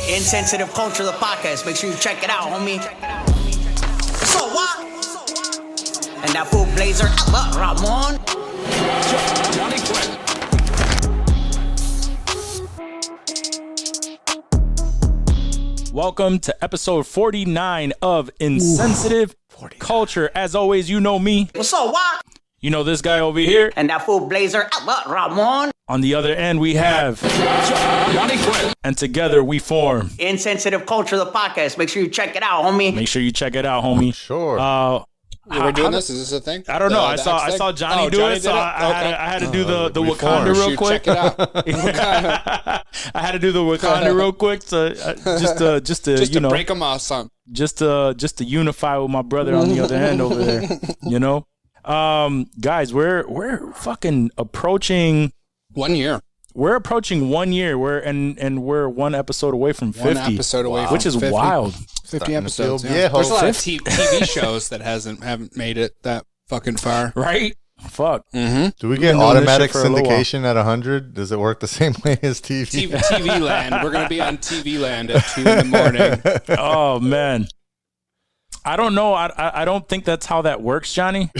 Insensitive Culture, the podcast. Make sure you check it out, homie. So what? And that fool blazer, Ramon. Johnny Quinn. Welcome to episode 49 of Insensitive Culture. As always, you know me. So what? You know this guy over here. And that fool blazer, Ramon. On the other end, we have Johnny Quinn. And together we form Insensitive Culture, the podcast. Make sure you check it out, homie. Make sure you check it out, homie. Sure. We're doing this? Is this a thing? I don't know. I saw Johnny do it, so I had to do the Wakanda real quick. Check it out. I had to do the Wakanda real quick, so just to break them off, son. Just to unify with my brother on the other end over there. You know, guys, we're fucking approaching 1 year. We're approaching 1 year. We're one episode away from 50. 1 episode away, which is 50. wild. 50 episodes. Yeah, there's a lot of TV shows that haven't made it that fucking far. Right? Fuck. Mm-hmm. Do we get automatic syndication at 100? Does it work the same way as TV? TV Land. We're gonna be on TV Land at 2 in the morning. Oh man. I don't know. I don't think that's how that works, Johnny.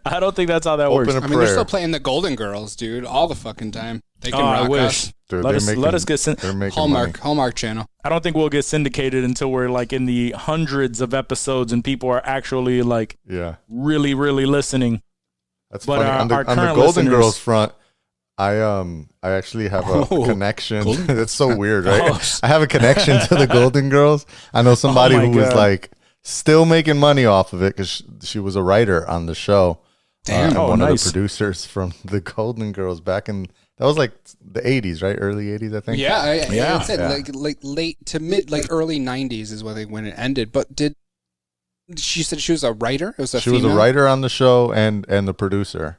I don't think that's how that works. I mean, they're still playing the Golden Girls, dude, all the fucking time. They can rock us. Dude, let us get Hallmark Channel. I don't think we'll get syndicated until we're like in the hundreds of episodes and people are actually like really, really listening. That's funny. On the Golden listeners, Girls front, I actually have a connection. It's so weird, right? I have a connection to the Golden Girls. I know somebody who was like still making money off of it because she was a writer on the show. Damn. One of the producers from the Golden Girls back in, that was like the 80s, right? Early 80s, I think. Yeah. Like late to mid, like early 90s is when it ended. But she said she was a writer? It was a female? Was a writer on the show and the producer.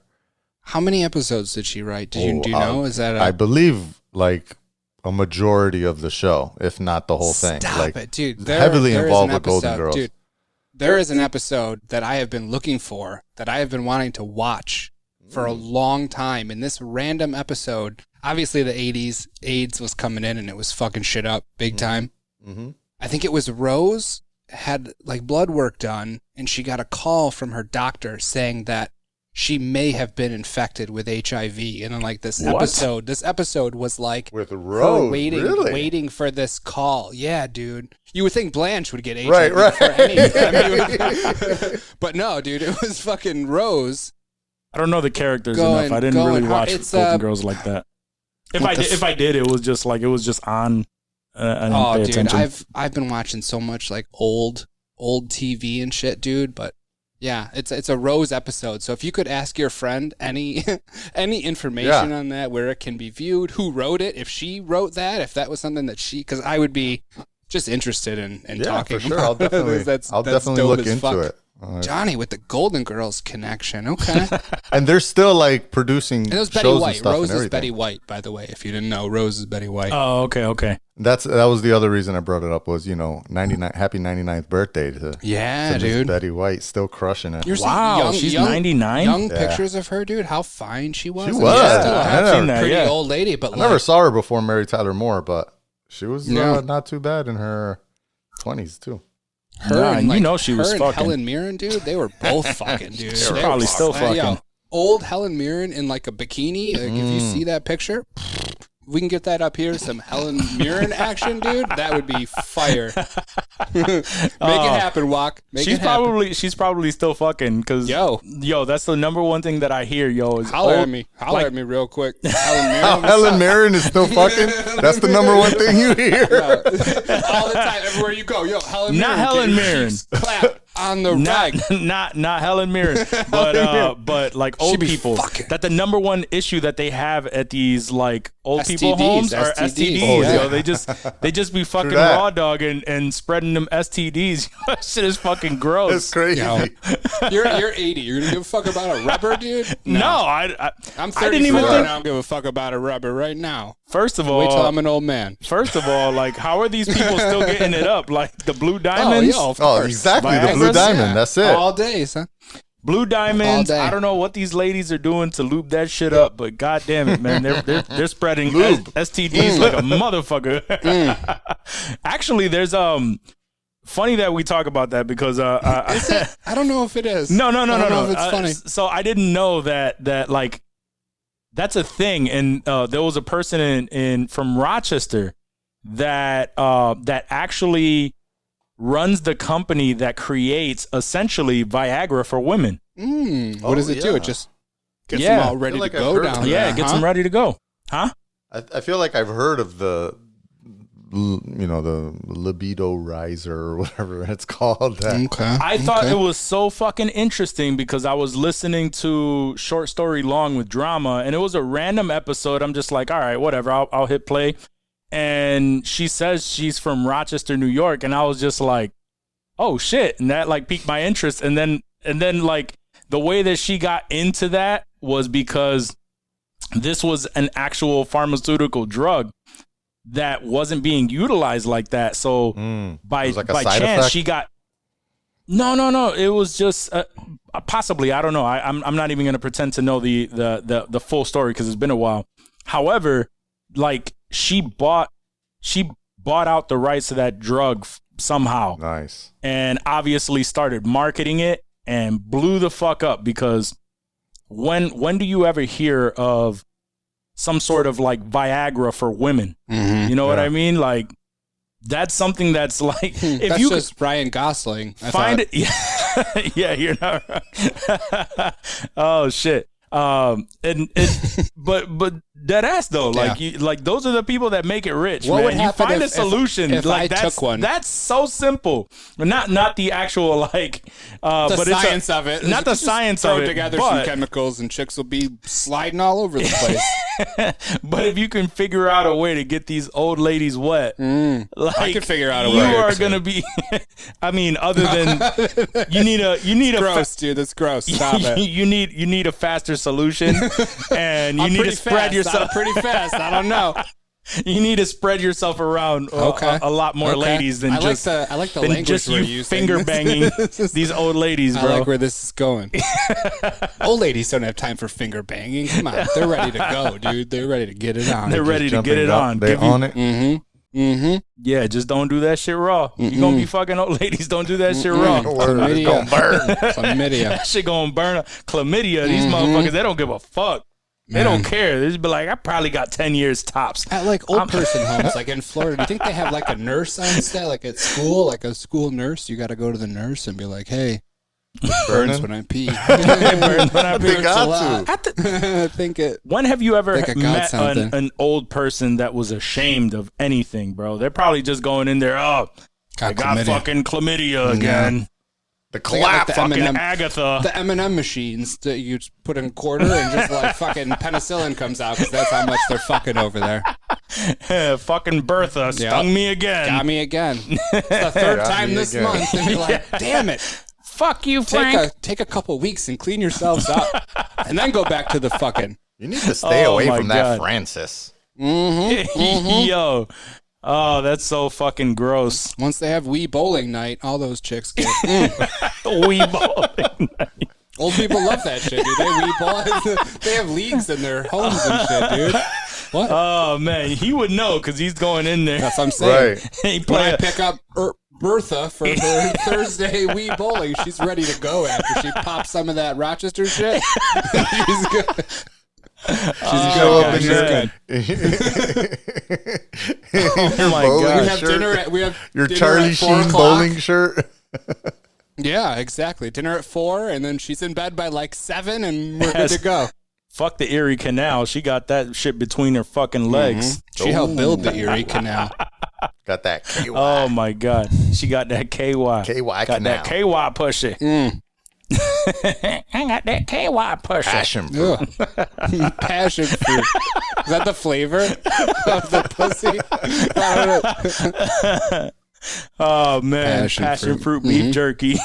How many episodes did she write? Do you know? Is that I believe like a majority of the show, if not the whole thing. Stop it, dude. Heavily involved with Golden Girls. Dude, there is an episode that I have been looking for, that I have been wanting to watch for a long time. And this random episode, obviously the 80s, AIDS was coming in and it was fucking shit up big time. Mm-hmm. I think it was Rose had like blood work done and she got a call from her doctor saying that she may have been infected with HIV. And then like this episode was like with Rose waiting for this call. Yeah, dude. You would think Blanche would get HIV for any but no, dude, it was fucking Rose. I don't know the characters enough. I didn't really watch Golden Girls like that. If I did, it was just on. I didn't pay attention. Dude, I've been watching so much like old TV and shit, dude, but yeah, it's a Rose episode. So if you could ask your friend any information on that, where it can be viewed, who wrote it, if she wrote that, if that was something that because I would be just interested in talking. For sure. I'll definitely look into it. Johnny with the Golden Girls connection. Okay. And they're still like producing and it was Betty White. Rose is Betty White, by the way, if you didn't know. Rose is Betty White. Oh, okay. That was the other reason I brought it up was, 99 happy 99th birthday to dude. Betty White, still crushing it. She's 99? Young pictures of her, dude, how fine she was. She was. Still a pretty old lady, but I never saw her before Mary Tyler Moore, but she was not too bad in her 20s too. She was fucking. Helen Mirren, dude, they were both fucking, dude. She's probably still fucking. Old Helen Mirren in like a bikini. Like, if you see that picture, we can get that up here. Some Helen Mirren action, dude. That would be fire. Make it happen, Wok. She's probably still fucking. Cause yo, that's the number one thing that I hear. Is holler at me real quick. Helen Mirren is still fucking. That's the number one thing you hear all the time, everywhere you go. Yo, Helen Mirren. Not Helen Mirren. Clap on the rag. Not Helen Mirren, but like old people. That the number one issue that they have at these like old people homes are STDs. Oh, yeah. They just be fucking raw dog and spreading them STDs. That shit is fucking gross. It's crazy. You're 80. You're gonna give a fuck about a rubber, dude? No, I'm 34 and I don't give a fuck about a rubber right now. First of all, wait till I'm an old man. First of all, like, how are these people still getting it up? Like the Blue Diamonds? Exactly. The Blue Diamond. That's it. All day, son. Blue Diamonds. I don't know what these ladies are doing to lube that shit up, but god damn it, man, they're spreading STDs like a motherfucker. Actually, there's funny that we talk about that because is it? I don't know if it is. No. I don't know if it's funny. So I didn't know that like that's a thing, and there was a person in from Rochester that actually runs the company that creates essentially Viagra for women. What does it do? It just gets them all ready to go down there. Yeah, it gets them ready to go. Huh? I feel like I've heard of the libido riser or whatever it's called. I thought it was so fucking interesting because I was listening to Short Story Long with Drama, and it was a random episode. I'm just like, all right, whatever. I'll hit play. And she says she's from Rochester, New York, and I was just like, oh shit, and that like piqued my interest. And then like the way that she got into that was because this was an actual pharmaceutical drug that wasn't being utilized like that. So by chance effect? She got no. It was just possibly, I don't know. I'm not even gonna pretend to know the full story because it's been a while. However, like she bought out the rights to that drug somehow. Nice. And obviously started marketing it and blew the fuck up because when do you ever hear of some sort of like Viagra for women? You know what I mean? Like that's something that's like if that's you just Ryan Gosling. Find it. Yeah, you're not right. Oh shit. But dead ass though, like like those are the people that make it rich. What man. would happen you find if, a solution if like I took one? That's so simple. Not the actual like the but science of it. Not the science of it. Throw together some chemicals and chicks will be sliding all over the place. But if you can figure out a way to get these old ladies wet, like, I could figure out a way. You are gonna be. I mean, other than you need a gross, dude. That's gross. Stop it. You need a faster solution, and you need to spread yourself pretty fast. I don't know. You need to spread yourself around a lot more ladies than I like the language just you using. Finger banging these old ladies, bro. I like where this is going. Old ladies don't have time for finger banging. Come on, they're ready to go, dude. They're ready to get it on. They're ready to get it on. They on it. Yeah, just don't do that shit raw. You're gonna be fucking old ladies. Don't do that shit raw. It's gonna burn. Chlamydia. That shit gonna burn. Chlamydia. These motherfuckers, they don't give a fuck. They don't care. They just be like, I probably got 10 years tops. At like old person homes, like in Florida, do you think they have like a nurse on set, like at school, like a school nurse? You got to go to the nurse and be like, hey, it burns when I pee. It burns when I pee. They got to. I think it. When have you ever met an old person that was ashamed of anything, bro? They're probably just going in there, I got fucking chlamydia again. The clap, like fucking M&M, Agatha. The M&M machines that you just put in a quarter and just like fucking penicillin comes out because that's how much they're fucking over there. Fucking Bertha stung me again. Got me again. It's the third time this month. And you're like, damn it. Fuck you, Frank. Take a couple weeks and clean yourselves up and then go back to the fucking. You need to stay away from that Francis. Yo. Oh, that's so fucking gross. Once they have Wii bowling night, all those chicks get Wii bowling night. Old people love that shit, dude. They Wii ball. They have leagues in their homes and shit, dude. What? Oh man, he would know because he's going in there. That's what I'm saying. Right. When I pick up Bertha for her Thursday Wii bowling, she's ready to go after she pops some of that Rochester shit. She's good. She's good. Oh my god! We have dinner. We have your dinner Charlie at 4 Sheen o'clock. bowling shirt. Yeah, exactly. Dinner at 4, and then she's in bed by like 7, and we're good to go. Fuck the Erie Canal. She got that shit between her fucking legs. She helped build the Erie Canal. Got that KY. Oh my god, she got that KY. KY got canal. that KY pussy. I got that KY pussy. Passion fruit. Passion fruit. Is that the flavor of the pussy? Oh man, passion fruit beef jerky.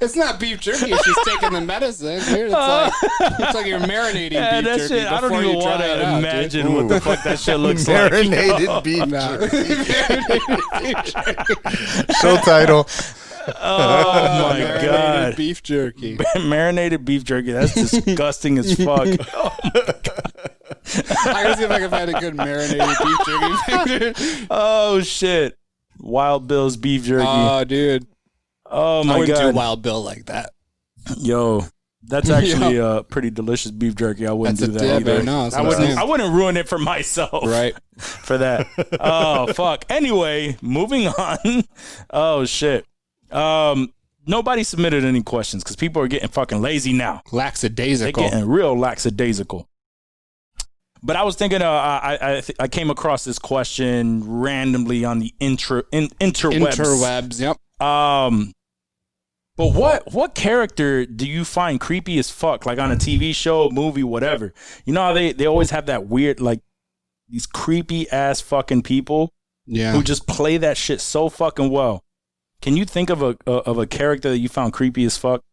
It's not beef jerky if she's taking the medicine. Dude. It's like you're marinating beef jerky. Shit, I don't even want to imagine what the fuck that shit looks Marinated like. beef jerky. Show title. Oh my god, beef jerky. Marinated beef jerky. That's disgusting as fuck. Oh my god. I gotta see if I can find a good marinated beef jerky. Oh shit, Wild Bill's beef jerky. Oh, dude. Oh my I wouldn't god, do Wild Bill like that. yo. That's actually a pretty delicious beef jerky. I wouldn't do that either. No, I wouldn't ruin it for myself. Right. For that. Oh, fuck. Anyway, moving on. Oh, shit. Nobody submitted any questions because people are getting fucking lazy now. Lackadaisical. They're getting real lackadaisical. But I was thinking, I came across this question randomly on the interwebs. Interwebs, yep. But what character do you find creepy as fuck? Like on a TV show, movie, whatever. You know how they always have that weird, like, these creepy ass fucking people who just play that shit so fucking well. Can you think of a character that you found creepy as fuck?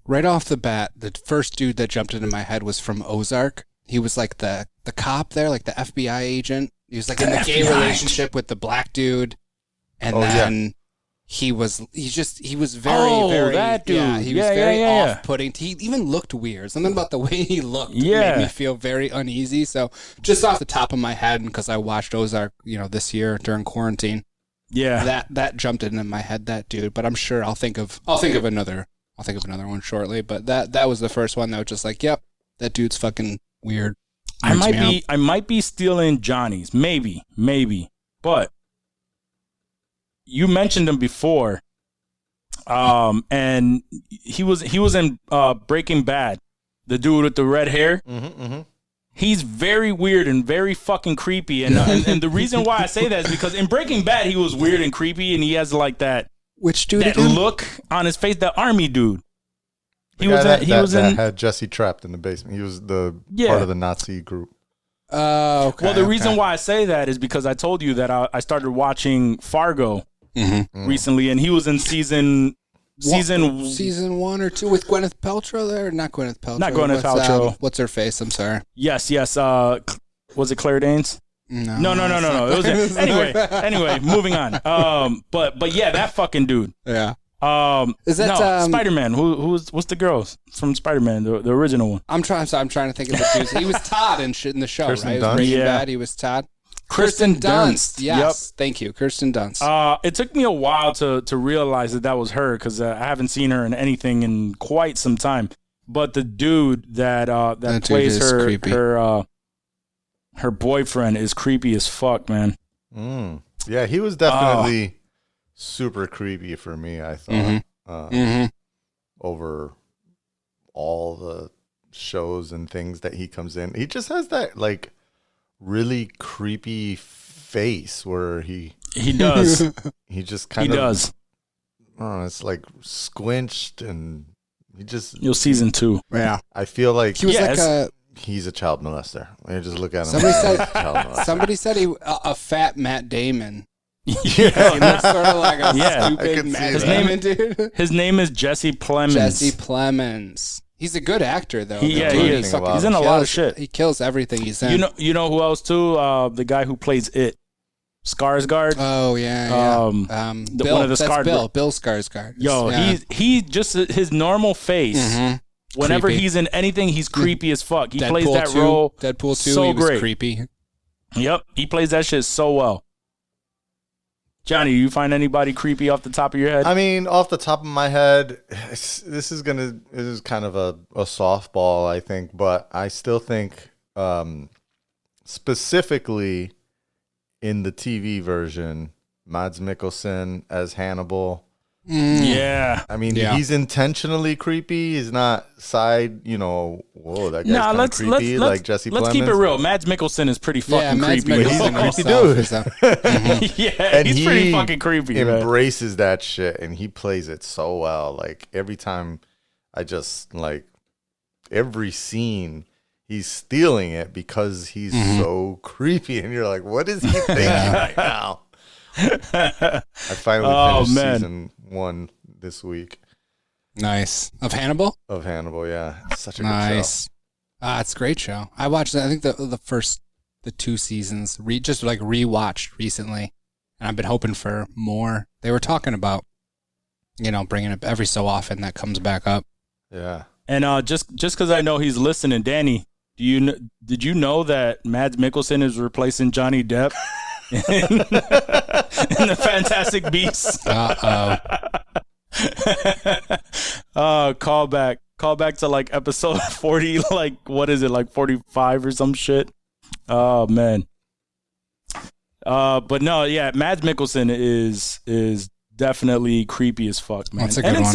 Right off the bat, the first dude that jumped into my head was from Ozark. He was like the cop there, like the FBI agent. He was like in the gay relationship with the black dude. And then he was very, very, that dude. Yeah, he was very off-putting. He even looked weird. Something about the way he looked made me feel very uneasy. So just off the top of my head, and because I watched Ozark, this year during quarantine, that jumped into my head, that dude. But I'm sure I'll think of another one shortly. But that was the first one that was just like, yep, that dude's fucking weird. I might be stealing Johnny's, maybe, but. You mentioned him before, and he was in Breaking Bad, the dude with the red hair. He's very weird and very fucking creepy, and the reason why I say that is because in Breaking Bad he was weird and creepy, and he has like that look on his face, the army dude. He had Jesse trapped in the basement. He was the part of the Nazi group. Oh, okay. Well, the reason why I say that is because I told you that I started watching Fargo recently, and he was in season 1 or 2 with Gwyneth Paltrow there? Not Gwyneth Paltrow. Not Gwyneth Paltrow. What's her face? I'm sorry. Yes. Was it Claire Danes? No. It was anyway, moving on. But yeah, that fucking dude. Yeah. Is that Spider-Man? What's the girl from Spider-Man, the original one? I'm trying to think of the dudes. He was Todd in the show, Kirsten right? Dunst? Breaking Bad. He was Todd. Kirsten Dunst. Yes. Yep. Thank you, Kirsten Dunst. It took me a while to realize that was her because I haven't seen her in anything in quite some time. But the dude that plays her boyfriend is creepy as fuck, man. Yeah, he was definitely super creepy for me, I thought. Over all the shows and things that he comes in. He just has that like really creepy face where he does. He just kind of does. It's like squinched and he just season 2. Yeah. I feel like he was he's a child molester. When you just look at him. Somebody said a fat Matt Damon. Yeah. He looks sort of like a stupid Matt Damon dude. His name is Jesse Plemons. Jesse Plemons. He's a good actor, though. He is. He's in a lot of shit. He kills everything he's in. You know who else too? The guy who plays It, Skarsgård. Oh yeah. Bill, one of the Bill Skarsgård. Yo, he just his normal face. Whenever he's in anything, he's creepy as fuck. He plays that role. Deadpool 2, so he was great. Creepy. Yep, he plays that shit so well. Johnny, you find anybody creepy off the top of your head? I mean, off the top of my head, this is kind of a softball, I think, but I still think specifically in the TV version, Mads Mikkelsen as Hannibal. Yeah. I mean, he's intentionally creepy. He's not side, whoa, that guy's kind of creepy, like Jesse Plemons. Let's keep it real. Mads Mikkelsen is pretty fucking creepy. He's a creepy dude. Yeah, and he's pretty fucking creepy. Embraces that shit, and he plays it so well. Like, every time I just, like, every scene, he's stealing it because he's so creepy, and you're like, what is he thinking right now? I finally finished season 1 this week. Nice. Of Hannibal, yeah. It's such a good show. It's a great show. I watched, I think, the 2 seasons, just like rewatched recently, and I've been hoping for more. They were talking about bringing it every so often that comes back up. Yeah. And just because I know he's listening, Danny, did you know that Mads Mikkelsen is replacing Johnny Depp in the Fantastic Beasts? Call back to like episode 40, like what is it, like 45 or some shit? Oh man. But no, yeah, Mads Mikkelsen is definitely creepy as fuck, man. That's a good and in one.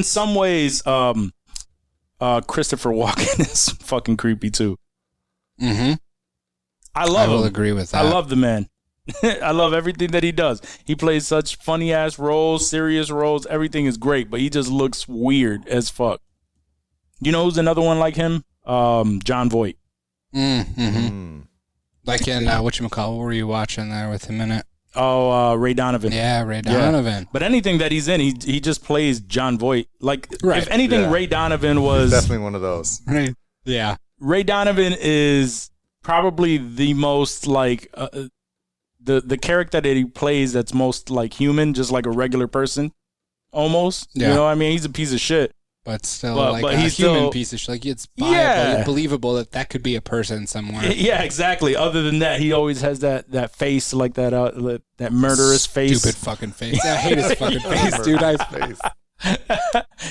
some ways, Christopher Walken is fucking creepy too. Mm-hmm. I will him. Agree with that. I love the man. I love everything that he does. He plays such funny ass roles, serious roles. Everything is great, but he just looks weird as fuck. You know who's another one like him? John Voight. Mm-hmm. Like in whatchamacallit, what were you watching there with him in it? Oh, Ray Donovan. Yeah, Ray Donovan. Yeah. But anything that he's in, he just plays John Voight. Like, right. If anything, Ray Donovan was... He's definitely one of those. Right. Yeah. Ray Donovan is probably the most, like, the character that he plays that's most, like, human, just like a regular person, almost. Yeah. You know what I mean? He's a piece of shit. But still, but he's a human piece of shit. Like, it's believable that could be a person somewhere. Yeah, exactly. Other than that, he always has that face, like that murderous face. Stupid fucking face. I hate his fucking face, dude.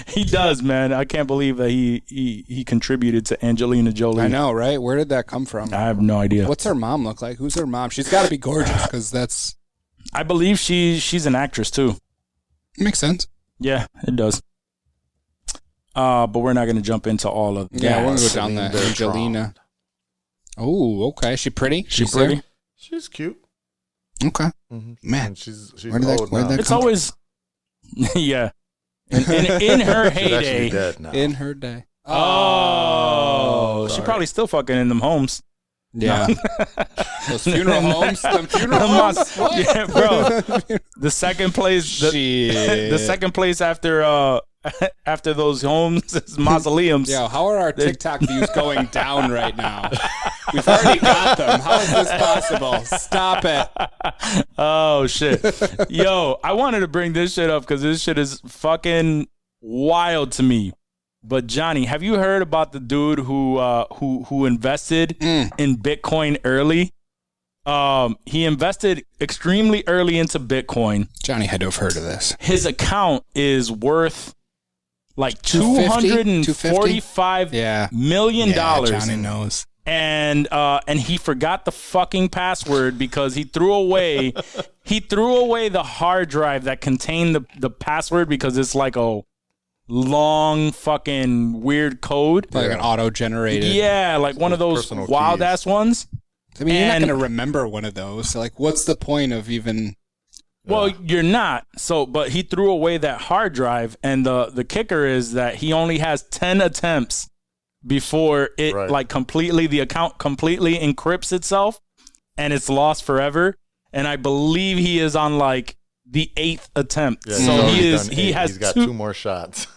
He does, man. I can't believe that he contributed to Angelina Jolie. I know, right? Where did that come from? I have no idea. What's her mom look like? Who's her mom? She's got to be gorgeous because that's... I believe she's an actress, too. Makes sense. Yeah, it does. But we're not going to jump into all of that. Yeah, we're going to go down that. Angelina. Oh, okay. She pretty? She's pretty? There? She's cute. Okay. Mm-hmm. Man. She's where did that it's always... yeah. In her heyday. Dead now. In her day. Oh. She probably still fucking in them homes. Yeah. Those funeral homes. Them funeral homes. What? Yeah, bro. The second place. The second place after those homes is mausoleums. Yeah, how are our TikTok views going down right now? We've already got them. How is this possible? Stop it. Oh, shit. Yo, I wanted to bring this shit up because this shit is fucking wild to me. But Johnny, have you heard about the dude who invested in Bitcoin early? He invested extremely early into Bitcoin. Johnny had to have heard of this. His account is worth like $245 million. Yeah, Johnny knows. And he forgot the fucking password because he threw away the hard drive that contained the password because it's like a long fucking weird code. Like an auto-generated. Yeah, like one of those wild-ass ones. I mean, you're not going to remember one of those. So, like, what's the point of even... Well, you're not. So, but he threw away that hard drive, and the kicker is that he only has 10 attempts before it the account completely encrypts itself, and it's lost forever. And I believe he is on like the 8th attempt. Yeah, so he's got 2 more shots.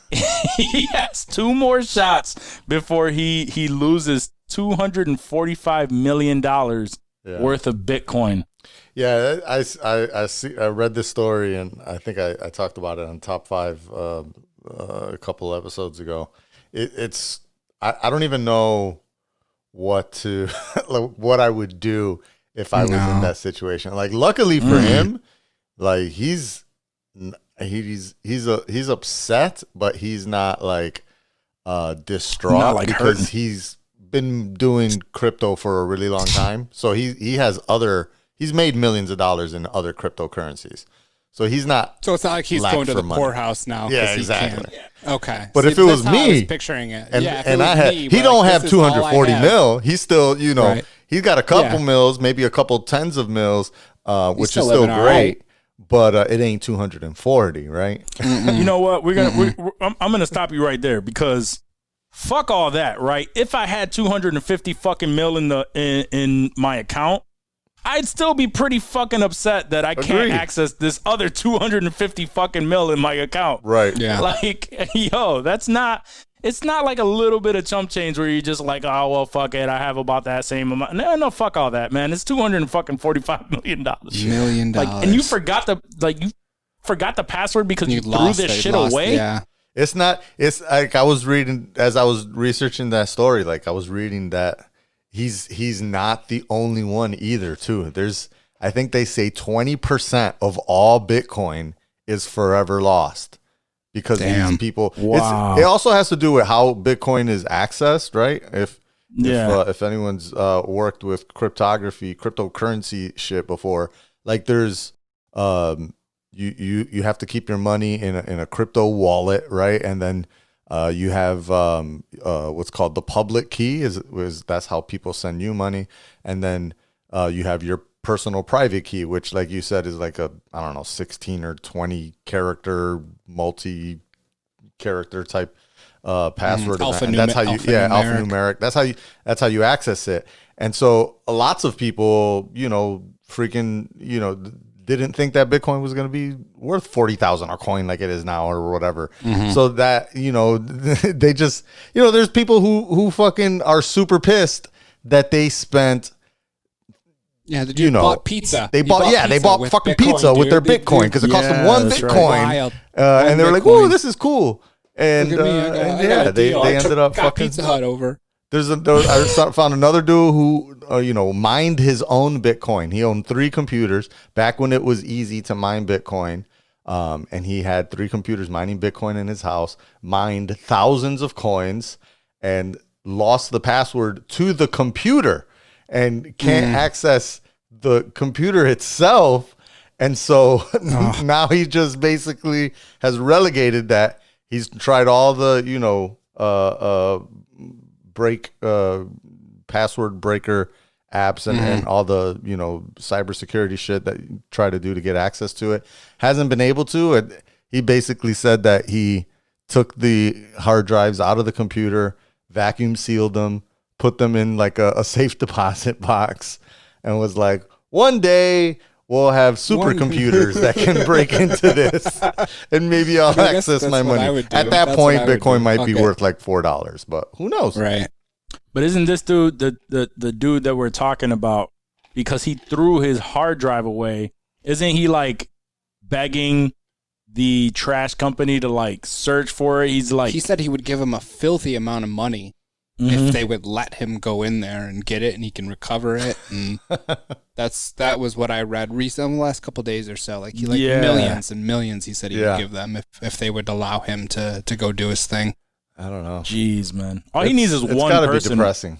He has 2 more shots before he loses $245 million worth of Bitcoin. Yeah, I read this story, and I think I talked about it on Top 5 a couple episodes ago. I don't even know what what I would do if I was in that situation. Like, luckily for him, like he's upset, but he's not like distraught because he's been doing crypto for a really long time. So he's made millions of dollars in other cryptocurrencies. So he's not. So it's not like he's going to the poorhouse now. Yeah, exactly. Okay. But if it was me, I was picturing it. He don't have 240 mil. He's still, he's got a couple mils, maybe a couple tens of mils, which is still great. Right. But it ain't 240, right? You know what? I'm gonna stop you right there because fuck all that, right? If I had 250 fucking mil in my account, I'd still be pretty fucking upset that I can't access this other 250 fucking mil in my account. Right. Yeah. Like, yo, it's not like a little bit of chump change where you're just like, oh, well, fuck it. I have about that same amount. No, fuck all that, man. It's $245 million. $1 million. Like, and you forgot forgot the password because you threw lost this it, shit lost- away. Yeah. It's not. It's like I was reading as I was researching that story. Like I was reading that he's not the only one either. Too. I think they say 20% of all Bitcoin is forever lost because these people. Wow. It also has to do with how Bitcoin is accessed, right? If anyone's worked with cryptocurrency shit before, like there's you have to keep your money in a crypto wallet, right? And then you have what's called the public key is that's how people send you money, and then you have your personal private key, which, like you said, is like 16 or 20 character multi-character type password. Alphanumeric. That's how you access it. And so lots of people, didn't think that Bitcoin was going to be worth 40,000 a coin like it is now or whatever. So that, they just, there's people who fucking are super pissed that they spent. Yeah, the dude bought pizza. They bought fucking pizza with their Bitcoin because it cost them one Bitcoin. And they were like, "Oh, this is cool." And they ended up fucking Pizza Hut over. I found another dude who, mined his own Bitcoin. He owned 3 computers back when it was easy to mine Bitcoin. And he had 3 computers mining Bitcoin in his house, mined thousands of coins, and lost the password to the computer and can't access the computer itself. And so now he just basically has relegated that. He's tried all the, password breaker apps and all the cybersecurity shit that you try to do to get access to it. Hasn't been able to. He basically said that he took the hard drives out of the computer, vacuum sealed them, put them in like a safe deposit box, and was like, one day we'll have supercomputers that can break into this, and maybe I'll access my money. At that point, Bitcoin might be worth like $4, but who knows? Right. But isn't this dude the dude that we're talking about, because he threw his hard drive away? Isn't he like begging the trash company to like search for it? He said he would give him a filthy amount of money if they would let him go in there and get it, and he can recover it. And that was what I read recently, the last couple of days or so. Like millions and millions. He said he would give them if they would allow him to go do his thing. I don't know. Jeez, man. All he needs is one person. It's gotta be depressing.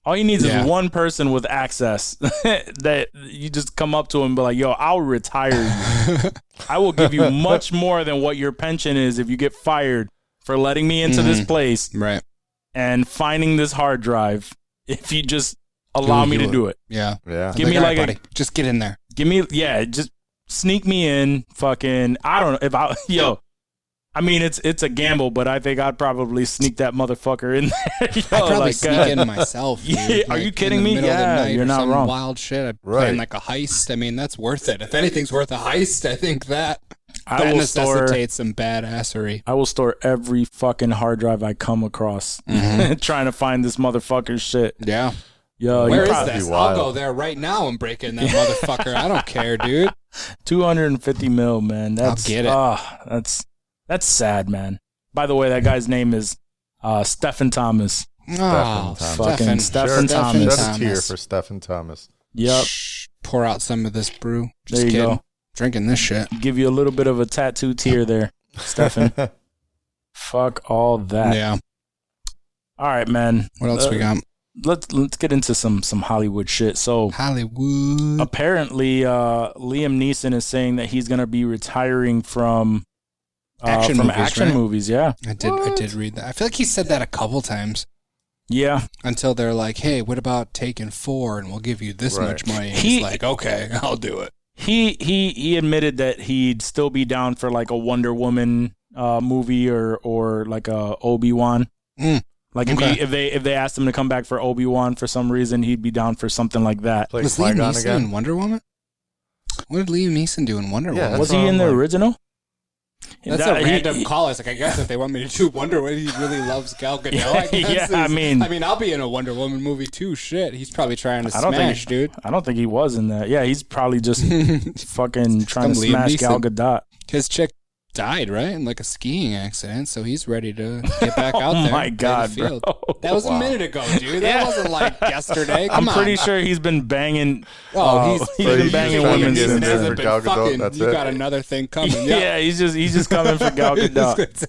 All he needs is one person with access that you just come up to him and be like, yo, I'll retire you. I will give you much more than what your pension is if you get fired for letting me into this place. Right. And finding this hard drive, if you just allow me to do it. Yeah. Give me like buddy, just get in there. Just sneak me in. Fucking, I don't know I mean, it's a gamble, but I think I'd probably sneak that motherfucker in there. I'd probably sneak in myself. Dude. Are you kidding me? Yeah, you're not wrong. Wild shit. I'm playing like a heist. I mean, that's worth it. If anything's worth a heist, I think that necessitates some badassery. I will store every fucking hard drive I come across trying to find this motherfucker's shit. Yeah. Yo, where is this? I'll go there right now and break in that motherfucker. I don't care, dude. 250 mil, man. I'll get it. That's sad, man. By the way, that guy's name is Stephan Thomas. Oh, Stephan Thomas. That's a tear for Stephan Thomas. Yep. Pour out some of this brew. Just there you kidding. go. Drinking this shit. Give you a little bit of a tattoo tear there, Stephan. Fuck all that. Yeah. All right, man. What else we got? Let's get into some Hollywood shit. So Hollywood. Apparently, Liam Neeson is saying that he's gonna be retiring from action movies. Yeah, I did read that. I feel like he said that a couple times. Yeah, until they're like, "Hey, what about taking 4 and we'll give you this much money?" And he's like, "Okay, I'll do it." He admitted that he'd still be down for like a Wonder Woman movie or like a Obi-Wan. Like if they asked him to come back for Obi-Wan for some reason, he'd be down for something like that. Was Liam Neeson in Wonder Woman? What did Liam Neeson do in Wonder Woman? Was he in the original? That's a random call. It's like, I guess if they want me to do Wonder Woman, he really loves Gal Gadot. I guess. Yeah, I mean, I'll be in a Wonder Woman movie too. Shit, he's probably trying to smash, dude. I don't think he was in that. Yeah, he's probably just fucking trying to smash Gal Gadot. His chick died, right, in like a skiing accident, so he's ready to get back out there. Oh my god, bro! That was a minute ago, dude. That wasn't like yesterday. I'm pretty sure he's been banging. He's been banging women since then. You got another thing coming. Yeah, he's just coming for Gal Gadot.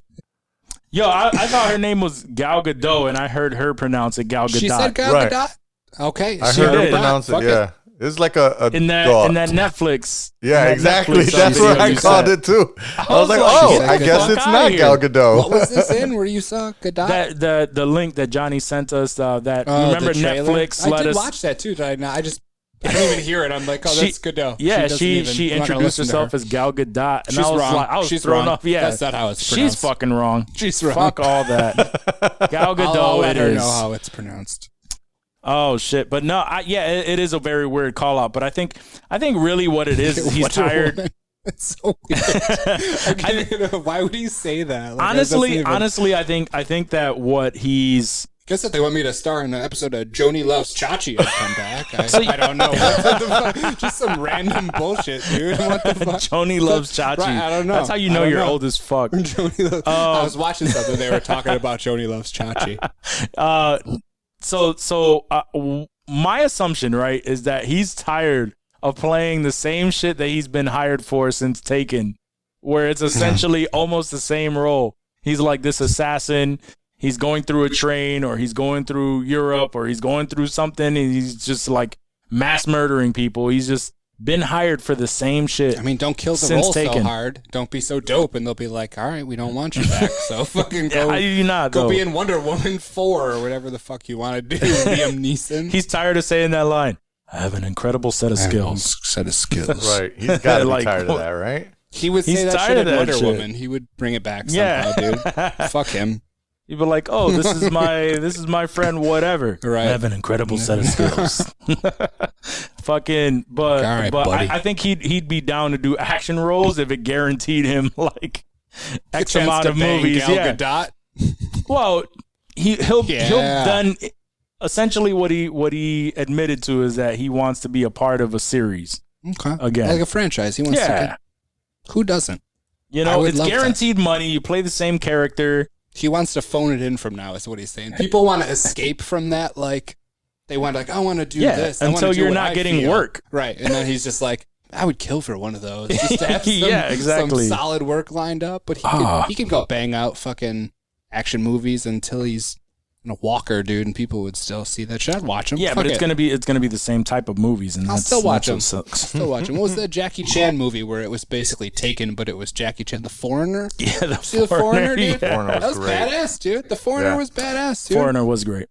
Yo, I thought her name was Gal Gadot, and I heard her pronounce it Gal Gadot. She said Gal Gadot. Okay, I heard her pronounce it. Yeah. It's like a in that Netflix. Yeah, exactly. That's what I called it too. I was like, I guess it's not Gal Gadot. What was this in where you saw Gadot? The link that Johnny sent us. That you remember Netflix? I did watch that too. I didn't even hear it. I'm like, that's Gadot. Yeah, she introduced herself as Gal Gadot, and I was wrong. like, I was thrown off. Yeah, that's not how it's pronounced. She's fucking wrong. She's wrong. Fuck all that. Gal Gadot. I'll let her know how it's pronounced. Oh shit! But no, it is a very weird call out. But I think really what it is he's tired. It's so weird. Why would he say that? Like, honestly, I think that what he's. I guess if they want me to star in an episode of Joni Loves Chachi, I'd come back. I don't know. Just some random bullshit, dude. What the fuck? Joni Loves Chachi. Right, I don't know. That's how you know you're old as fuck. I was watching something. They were talking about Joni Loves Chachi. So my assumption, right, is that he's tired of playing the same shit that he's been hired for since Taken, where it's essentially almost the same role. He's like this assassin. He's going through a train, or he's going through Europe, or he's going through something, and he's just like mass murdering people. He's just been hired for the same shit. I mean, don't kill the role so hard. Don't be so dope, and they'll be like, all right, we don't want you back. So fucking go. How do you not go be in Wonder Woman 4 or whatever the fuck you want to do. Liam Neeson. He's tired of saying that line. I have an incredible set of skills. Right. He's got to be tired of that, right? He would say that shit in Wonder Woman. He would bring it back somehow, dude. Fuck him. You'd be like, oh, this is my friend, whatever. Right. I have an incredible set of skills. Fucking, but I think he'd be down to do action roles if it guaranteed him like X amount of movies. Gal Gadot. Well, he'll done essentially what he admitted to is that he wants to be a part of a series. Okay. Again, like a franchise. He wants to. Who doesn't? It's guaranteed money. You play the same character. He wants to phone it in from now, is what he's saying. People want to escape from that, like, they want I want to do this. Until you're not getting work. Right. And then he's just like, I would kill for one of those. Just to have some solid work lined up. But he can go bang out fucking action movies until he's in a walker, dude, and people would still see that shit. I'd watch him. Yeah, but it's gonna be the same type of movies, and I'll still watch them. Still watch them. What was the Jackie Chan movie where it was basically Taken, but it was Jackie Chan, The Foreigner? Yeah, The Foreigner, dude. Yeah. Foreigner was great. Badass, dude. The Foreigner was badass, dude. Foreigner was great.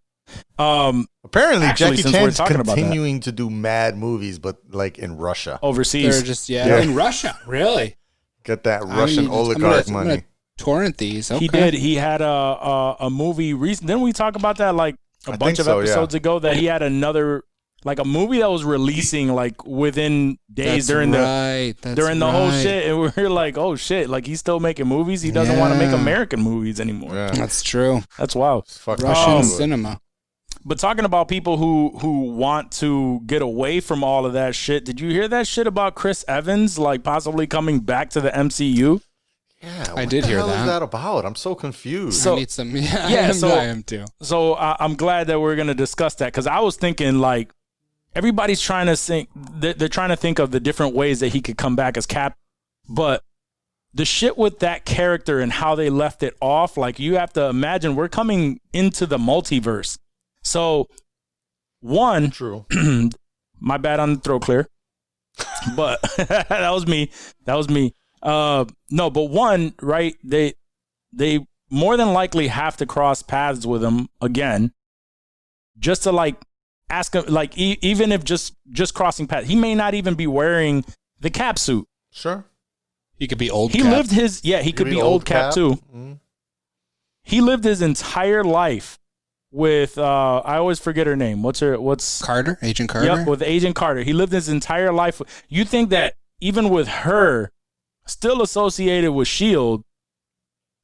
Apparently, actually, Jackie Chan's continuing to do mad movies, but like in Russia, overseas. They're just in Russia, really. Get that Russian oligarch money. Torrent these. Okay. He did. He had a movie recent. Didn't we talk about that like a bunch of episodes ago? That he had another like a movie that was releasing like within days during the whole shit, and we're like, oh shit, like he's still making movies. He doesn't want to make American movies anymore. Yeah. That's true. That's wild. Russian cinema. But talking about people who want to get away from all of that shit, did you hear that shit about Chris Evans like possibly coming back to the MCU? Yeah, I did hear that. What the hell is that about? I'm so confused. So, I need some. I am too. So I'm glad that we're gonna discuss that because I was thinking like everybody's trying to think. They're trying to think of the different ways that he could come back as Cap, but the shit with that character and how they left it off, like you have to imagine we're coming into the multiverse. So one, true. My bad on the throat clear, but that was me. No, but one, right? They more than likely have to cross paths with him again, just to like ask him, like even if just crossing paths, he may not even be wearing the Cap suit. Sure, he could be old. He Cap. lived his He could be old Cap too. Mm-hmm. He lived his entire life with I always forget her name. What's Carter? Agent Carter. Yep, with Agent Carter. He lived his entire life. You think that even with her still associated with Shield,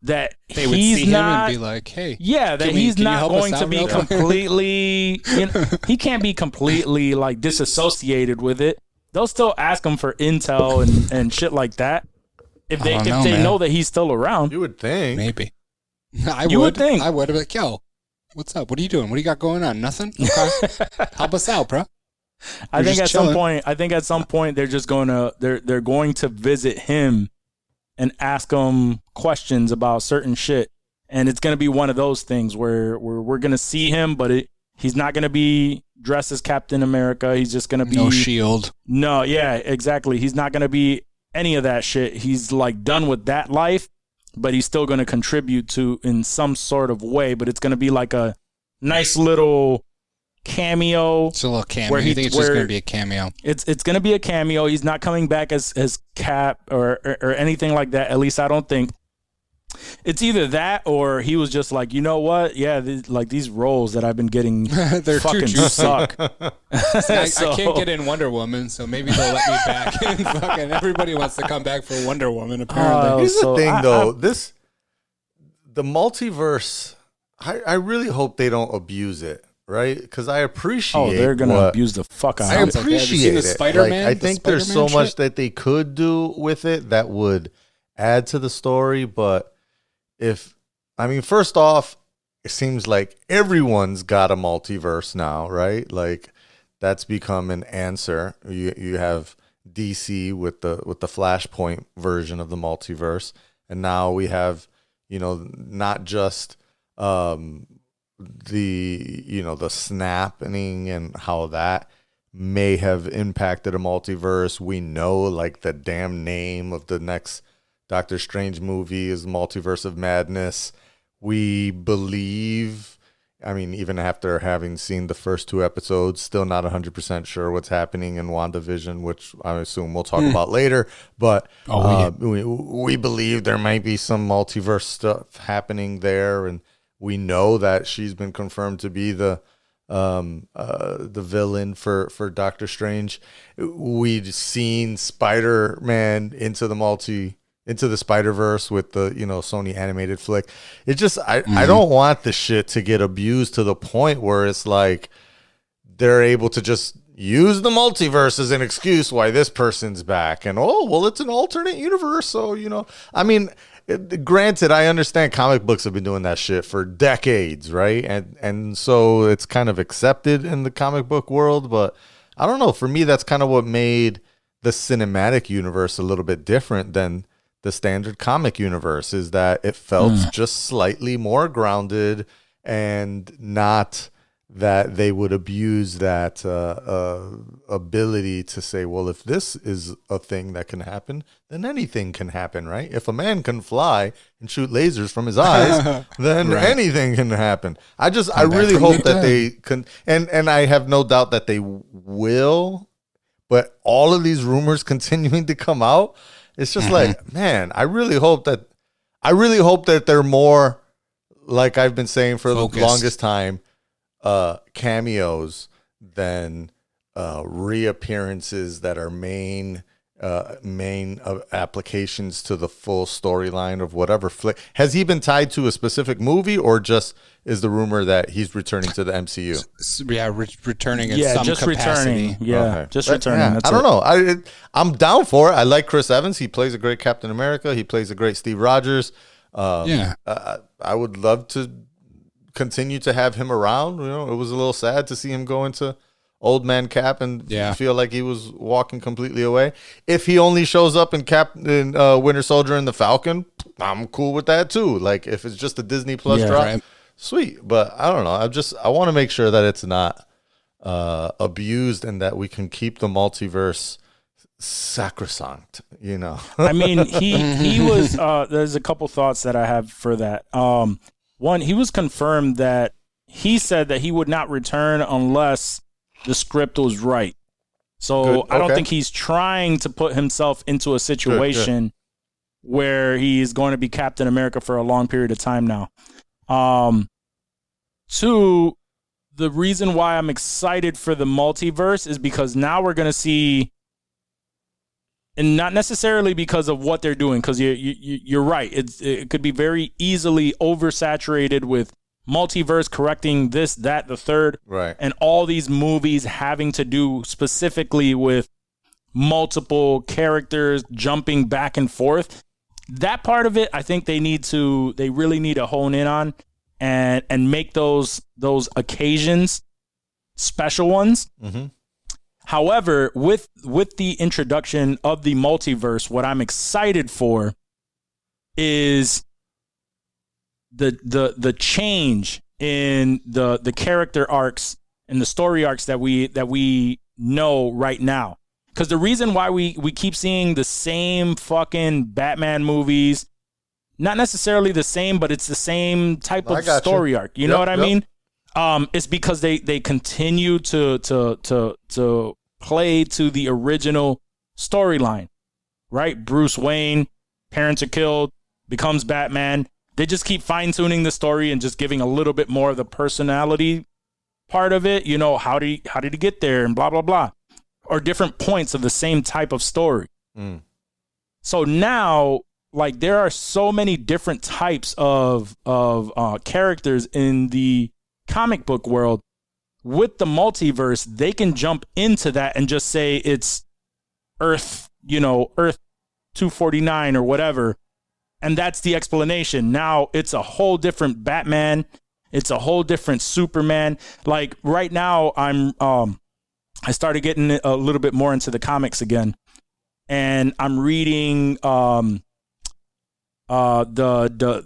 that they would see him and be like, "Hey, that he's not going to be completely, he can't be completely like disassociated with it. They'll still ask him for intel and shit like that if they know that he's still around. You would think, maybe. You would think. I would have been like, "Yo, what's up? What are you doing? What do you got going on? Nothing? Okay. Help us out, bro." I think at some point they're just they're going to visit him and ask him questions about certain shit, and it's gonna be one of those things where we're gonna see him, but he's not gonna be dressed as Captain America. He's just gonna be no shield. No, yeah, exactly. He's not gonna be any of that shit. He's like done with that life, but he's still gonna contribute to in some sort of way. But it's gonna be like a nice little cameo. It's a little cameo. I think it's just going to be a cameo. It's going to be a cameo. He's not coming back as Cap or anything like that. At least I don't think. It's either that or he was just like, you know what? Yeah, these roles that I've been getting they're fucking suck. I can't get in Wonder Woman, so maybe they'll let me back. And fucking everybody wants to come back for Wonder Woman. Apparently, here's the thing, though. The multiverse. I really hope they don't abuse it. Right, because I appreciate. Oh, they're gonna abuse the fuck out of it. I appreciate it. Spider-Man, I think there's so much that they could do with it that would add to the story. But first off, it seems like everyone's got a multiverse now, right? Like that's become an answer. You have DC with the Flashpoint version of the multiverse, and now we have not just the snapping and how that may have impacted a multiverse. We know like the damn name of the next Doctor Strange movie is Multiverse of Madness. We believe, even after having seen the first 2 episodes, still not 100% sure what's happening in WandaVision, which I assume we'll talk about later. But we believe there might be some multiverse stuff happening there, and we know that she's been confirmed to be the villain for Doctor Strange. We've seen Spider-Man into the Spider-Verse with the Sony animated flick. It just I don't want the shit to get abused to the point where it's like they're able to just use the multiverse as an excuse why this person's back, and it's an alternate universe, so granted, I understand comic books have been doing that shit for decades, right? And so it's kind of accepted in the comic book world, but I don't know. For me, that's kind of what made the cinematic universe a little bit different than the standard comic universe, is that it felt just slightly more grounded, and not that they would abuse that ability to say, well, if this is a thing that can happen, then anything can happen, right? If a man can fly and shoot lasers from his eyes, then anything can happen. I really hope that they can, and I have no doubt that they will, but all of these rumors continuing to come out, it's just like, man, I really hope that they're more, like I've been saying for the longest time, cameos than reappearances that are main applications to the full storyline of whatever flick. Has he been tied to a specific movie, or just is the rumor that he's returning to the MCU? Returning in some capacity. Returning. I don't know. I'm down for it. I like Chris Evans. He plays a great Captain America. He plays a great Steve Rodgers. I would love to continue to have him around. It was a little sad to see him go into old man Cap and feel like he was walking completely away. If he only shows up in Winter Soldier and the Falcon, I'm cool with that too. Like if it's just a Disney Plus drop, sweet. But I don't know. I want to make sure that it's not abused, and that we can keep the multiverse sacrosanct. He was. There's a couple thoughts that I have for that. One, he was confirmed that he said that he would not return unless the script was right. So I don't think he's trying to put himself into a situation where he's going to be Captain America for a long period of time now. Two, the reason why I'm excited for the multiverse is because now we're going to see And not necessarily because of what they're doing, because you're right. It could be very easily oversaturated with multiverse, correcting this, that, the third, right? And all these movies having to do specifically with multiple characters jumping back and forth. That part of it, I think they really need to hone in on and make those occasions special ones. Mm-hmm. However, with the introduction of the multiverse, what I'm excited for is the change in the character arcs and the story arcs that we know right now. Because the reason why we keep seeing the same fucking Batman movies, not necessarily the same, but it's the same type of story arc. You know what I mean? It's because they continue to play to the original storyline, right? Bruce Wayne, parents are killed, becomes Batman. They just keep fine-tuning the story and just giving a little bit more of the personality part of it. You know, how did he get there and blah, blah, blah. Or different points of the same type of story. Mm. So now, like, there are so many different types of characters in the comic book world. With the multiverse, they can jump into that and just say it's Earth 249 or whatever. And that's the explanation. Now it's a whole different Batman. It's a whole different Superman. Like right now I started getting a little bit more into the comics again. And I'm reading the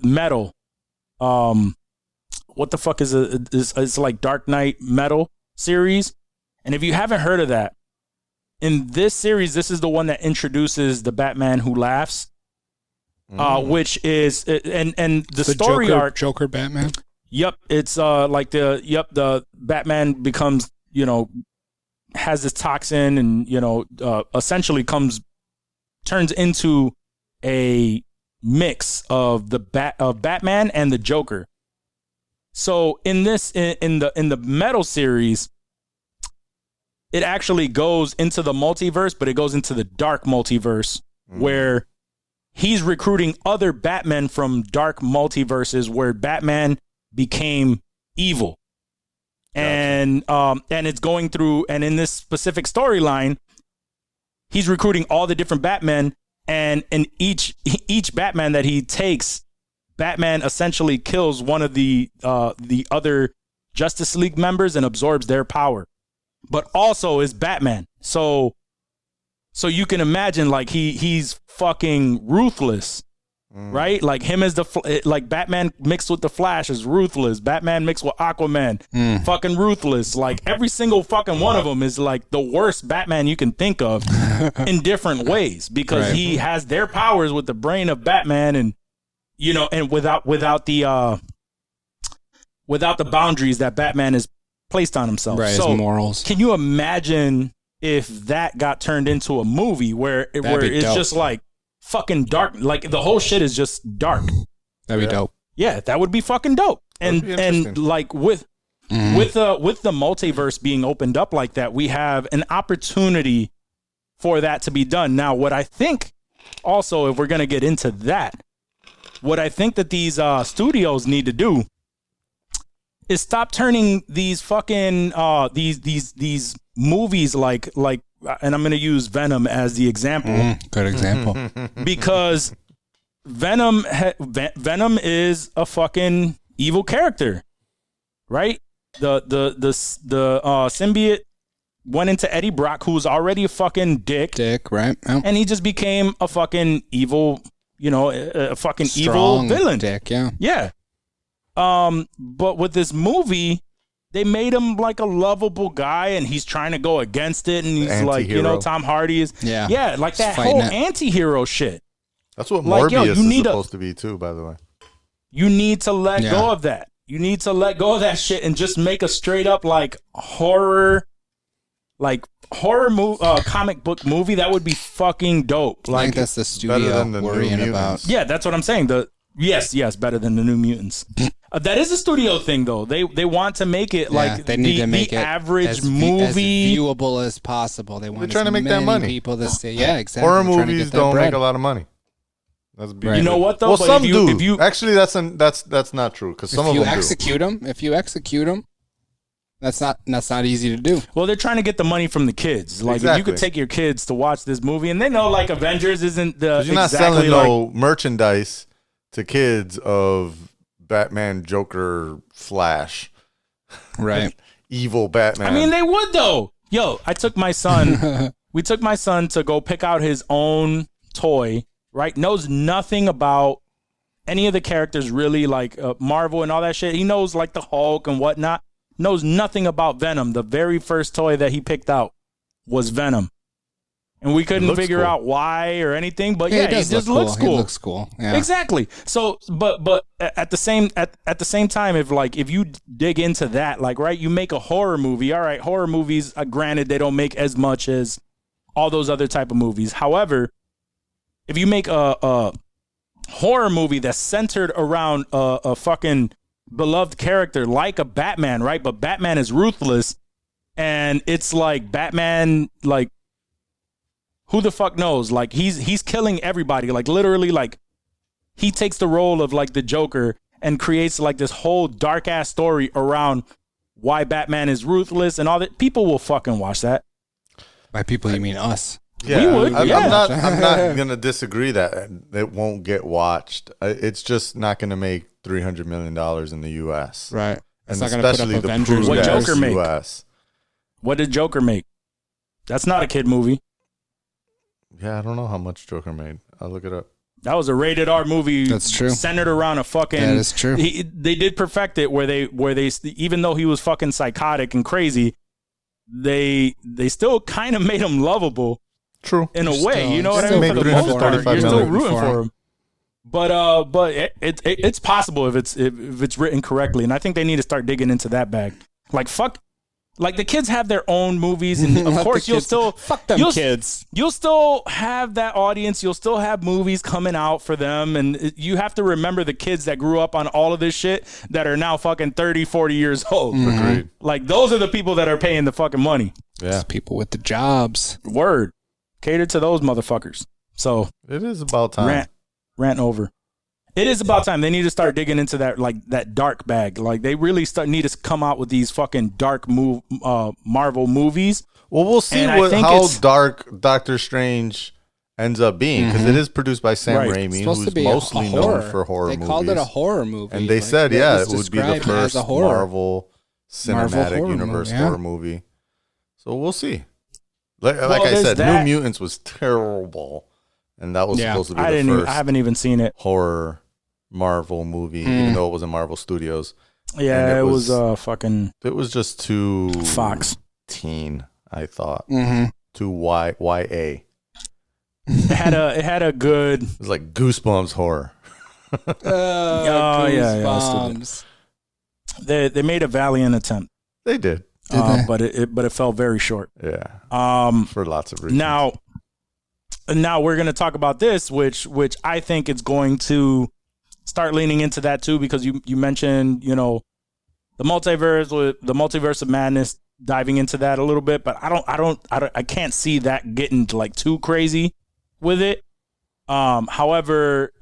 Metal. What the fuck is it? It's like Dark Knight Metal series. And if you haven't heard of that, in this series, this is the one that introduces the Batman who laughs, which is and the story arc. Joker Batman. Yep, it's the Batman becomes, has this toxin and essentially turns into a mix of Batman and the Joker. So in the Metal series, it actually goes into the multiverse, but it goes into the dark multiverse where he's recruiting other Batmen from dark multiverses where Batman became evil. Gotcha. And it's going through, and in this specific storyline, he's recruiting all the different Batmen, and in each Batman that he takes, Batman essentially kills one of the other Justice League members and absorbs their power, but also is Batman. So you can imagine, like, he's fucking ruthless, right? Like him as like Batman mixed with the Flash is ruthless. Batman mixed with Aquaman, fucking ruthless. Like every single fucking one of them is like the worst Batman you can think of in different ways, because he has their powers with the brain of Batman, and and without the boundaries that Batman has placed on himself. Right, so his morals. Can you imagine if that got turned into a movie where it's dope. Just like fucking dark, like the whole shit is just dark? That'd be dope. Yeah, that would be fucking dope. And like with the multiverse being opened up like that, we have an opportunity for that to be done. Now, what I think also, if we're gonna get into that, what I think that these studios need to do is stop turning these fucking these movies like, and I'm going to use Venom as the example. Good example. Because Venom is a fucking evil character, right? The symbiote went into Eddie Brock, who was already a fucking dick, right? Oh. And he just became a fucking evil, a fucking Strong evil villain. Dick, yeah. Yeah. But with this movie, they made him like a lovable guy, and he's trying to go against it, and he's anti-hero. like, Tom Hardy is, like that whole anti-hero shit. That's what Morbius is supposed to be too, by the way. You need to let go of that. You need to let go of that shit and just make a straight up like horror comic book movie. That would be fucking dope. I think that's the studio worrying about. Yeah, that's what I'm saying. Yes, better than the New Mutants. That is a studio thing, though. They want to make it like they need to make the it average as movie viewable as possible. They want They're trying to make that many money. people to say, yeah, exactly. Horror They're trying to movies get that don't bread. make a lot of money. That's You know what though? Well, But some do. If you Actually, that's not true because some of them do. If you execute them, that's not easy to do. Well, they're trying to get the money from the kids. Like if you could take your kids to watch this movie, and they know like Avengers isn't the You're not selling no merchandise to kids of Batman, Joker, Flash, right? Evil Batman. I mean, they would though. Yo, I took my son. We took my son to go pick out his own toy. Right? Knows nothing about any of the characters really, like Marvel and all that shit. He knows like the Hulk and whatnot. Knows nothing about Venom. The very first toy that he picked out was Venom. And we couldn't figure out why or anything, but it just looks cool. It looks cool. Yeah. Exactly. So, but at the same time, if you dig into that, like, right, you make a horror movie. All right, horror movies, granted, they don't make as much as all those other type of movies. However, if you make a horror movie that's centered around a fucking beloved character like a Batman, right? But Batman is ruthless, and it's like Batman, like, who the fuck knows? Like he's killing everybody. Like literally, like he takes the role of like the Joker and creates like this whole dark ass story around why Batman is ruthless and all that. People will fucking watch that. By people, you mean us? Yeah, we would. I'm not gonna disagree that it won't get watched. It's just not gonna make $300 million in the U.S. Right. And it's not gonna put up Avengers. What Joker make? US. What did Joker make? That's not a kid movie. Yeah, I don't know how much Joker made. I'll look it up. That was a rated R movie. That's true. Centered around a fucking. That is true. They did perfect it where they even though he was fucking psychotic and crazy, they still kind of made him lovable. True. In a way, you know what I still mean? For the made most part, you're still rooting for him. But it's possible if it's written correctly, and I think they need to start digging into that bag. Like fuck. Like the kids have their own movies, and of course you'll still fuck them kids. You'll still have that audience. You'll still have movies coming out for them, and you have to remember the kids that grew up on all of this shit that are now fucking 30, 40 years old. Agreed. Like those are the people that are paying the fucking money. Yeah, it's people with the jobs. Word, cater to those motherfuckers. So it is about time. Rant over. It is about time. They need to start digging into that, like that dark bag. Like they really need to come out with these fucking dark Marvel movies. Well, we'll see how dark Doctor Strange ends up being because it is produced by Sam Raimi, who's mostly known for horror movies. They called it a horror movie, and they said, it would be the first Marvel Cinematic Universe horror movie. So we'll see. Like I said, New Mutants was terrible, and that was supposed to be the first. I haven't even seen it. Horror Marvel movie, even though it was in Marvel Studios. Yeah, it was fucking. It was just too Fox teen, I thought. Too YA. It had a good. It was like Goosebumps horror. Goosebumps. They made a valiant attempt. They did. But it fell very short. Yeah. For lots of reasons. Now we're going to talk about this, which I think it's going to start leaning into that too, because you mentioned, the multiverse with the multiverse of madness, diving into that a little bit, but I can't see that getting to like too crazy with it. However,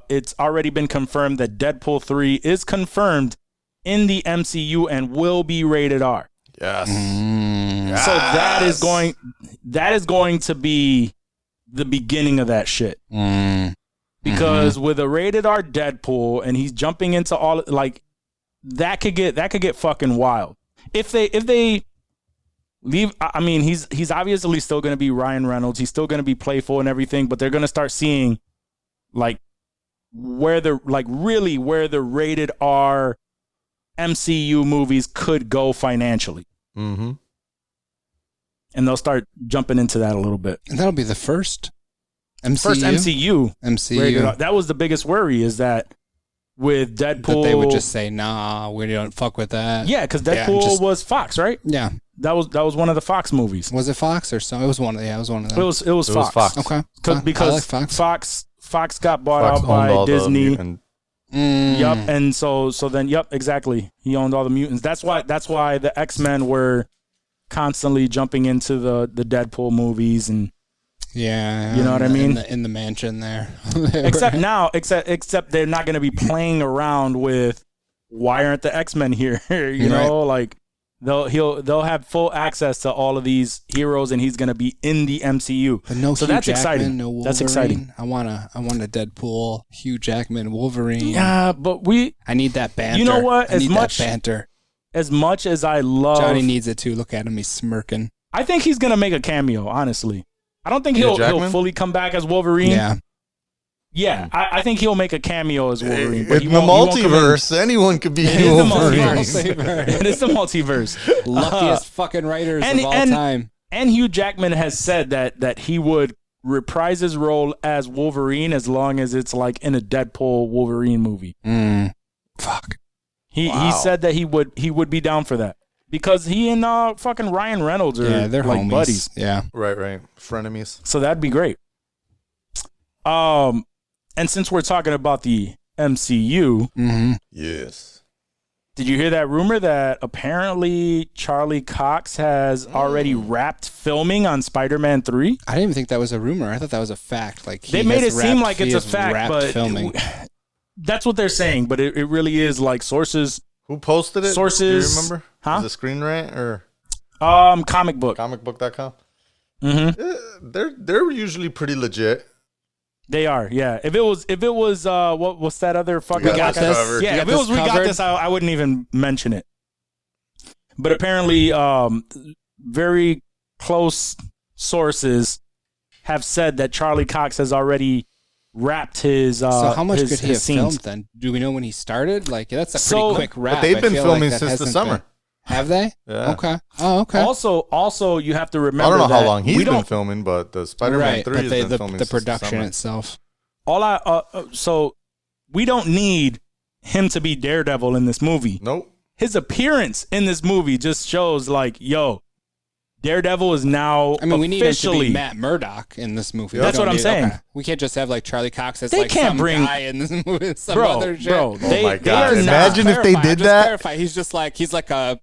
it's already been confirmed that Deadpool 3 is confirmed in the MCU and will be rated R. Yes. So that is going to be the beginning of that shit. Because with a rated R Deadpool and he's jumping into all like that could get fucking wild. If they leave, I mean he's obviously still going to be Ryan Reynolds. He's still going to be playful and everything, but they're going to start seeing like where the rated R MCU movies could go financially. And they'll start jumping into that a little bit. And that'll be the first MCU. First MCU. That was the biggest worry, is that with Deadpool, that they would just say, "Nah, we don't fuck with that." Yeah, because Deadpool was Fox, right? Yeah, that was one of the Fox movies. Was it Fox or so? It was one of them. It was Fox. Okay, Because like Fox. Fox got bought out by Disney. Yup. And so then, yup, exactly. He owned all the mutants. That's why the X-Men were constantly jumping into the Deadpool movies and. Yeah, you know what I mean. In the mansion there. except they're not going to be playing around with why aren't the X-Men here? you know, like they'll have full access to all of these heroes, and he's going to be in the MCU. But no, so Hugh that's Jackman, exciting. No Wolverine. That's exciting. I want a Deadpool, Hugh Jackman, Wolverine. Yeah, but I need that banter. You know what? As much as I love Johnny needs it too. Look at him, he's smirking. I think he's going to make a cameo. Honestly. I don't think he'll fully come back as Wolverine. Yeah. I think he'll make a cameo as Wolverine. But in the multiverse, anyone could be Wolverine. It is the multiverse. Luckiest fucking writers of all time. And Hugh Jackman has said that he would reprise his role as Wolverine as long as it's like in a Deadpool Wolverine movie. Fuck. He said that he would be down for that. Because he and fucking Ryan Reynolds are they're like homies. buddies. Yeah. Right. Frenemies. So that'd be great. And since we're talking about the MCU. Yes. Did you hear that rumor that apparently Charlie Cox has already wrapped filming on Spider-Man 3? I didn't even think that was a rumor. I thought that was a fact. Like they made it seem like it's a fact, but filming. That's what they're saying. But it really is like sources. Who posted it? Sources. Do you remember? Huh? Is it Screen Rant or Comic Book? Comicbook.com. Mm-hmm. They're usually pretty legit. They are, yeah. If it was what's that other fucking? We Got This? Yeah, if it was We Got This, I wouldn't even mention it. But apparently, very close sources have said that Charlie Cox has already wrapped his. So how much could he have scenes. filmed then? Do we know when he started? Like that's a pretty quick wrap. But they've been filming since the summer. Have they? Yeah. Okay. Oh, okay. Also, you have to remember. I don't know that how long he's been filming, but the Spider-Man 3 has been filming the since production the itself. So we don't need him to be Daredevil in this movie. Nope. His appearance in this movie just shows like, yo, Daredevil is now. I mean, we need him to officially be Matt Murdock in this movie. That's what I'm saying. Okay. We can't just have like Charlie Cox as They like can't some bring- guy in this movie. Some Bro, other shit. Oh my God. are not- Imagine if they did that. Clarify. He's just like he's like a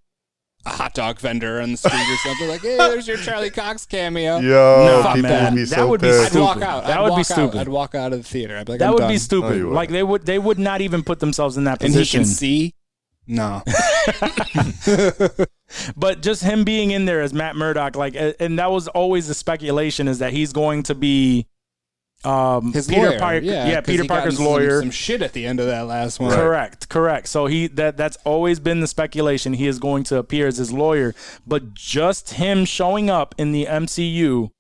hot dog vendor on the street or something. Like, hey, there's your Charlie Cox cameo. Yo, Nah, people man. would be That so would be pissed. I'd walk out. That would be stupid. I'd walk out of the theater. I'd be like, That I'm would done. be stupid. No, you Like they would not even put themselves in that And he position. can see. No. But just him being in there as Matt Murdock, like, and that was always the speculation is that he's going to be His Peter lawyer. Parker. Yeah, 'cause Peter he got Parker's into lawyer. Some shit at the end of that last one. Correct. So that's always been the speculation. He is going to appear as his lawyer, but just him showing up in the MCU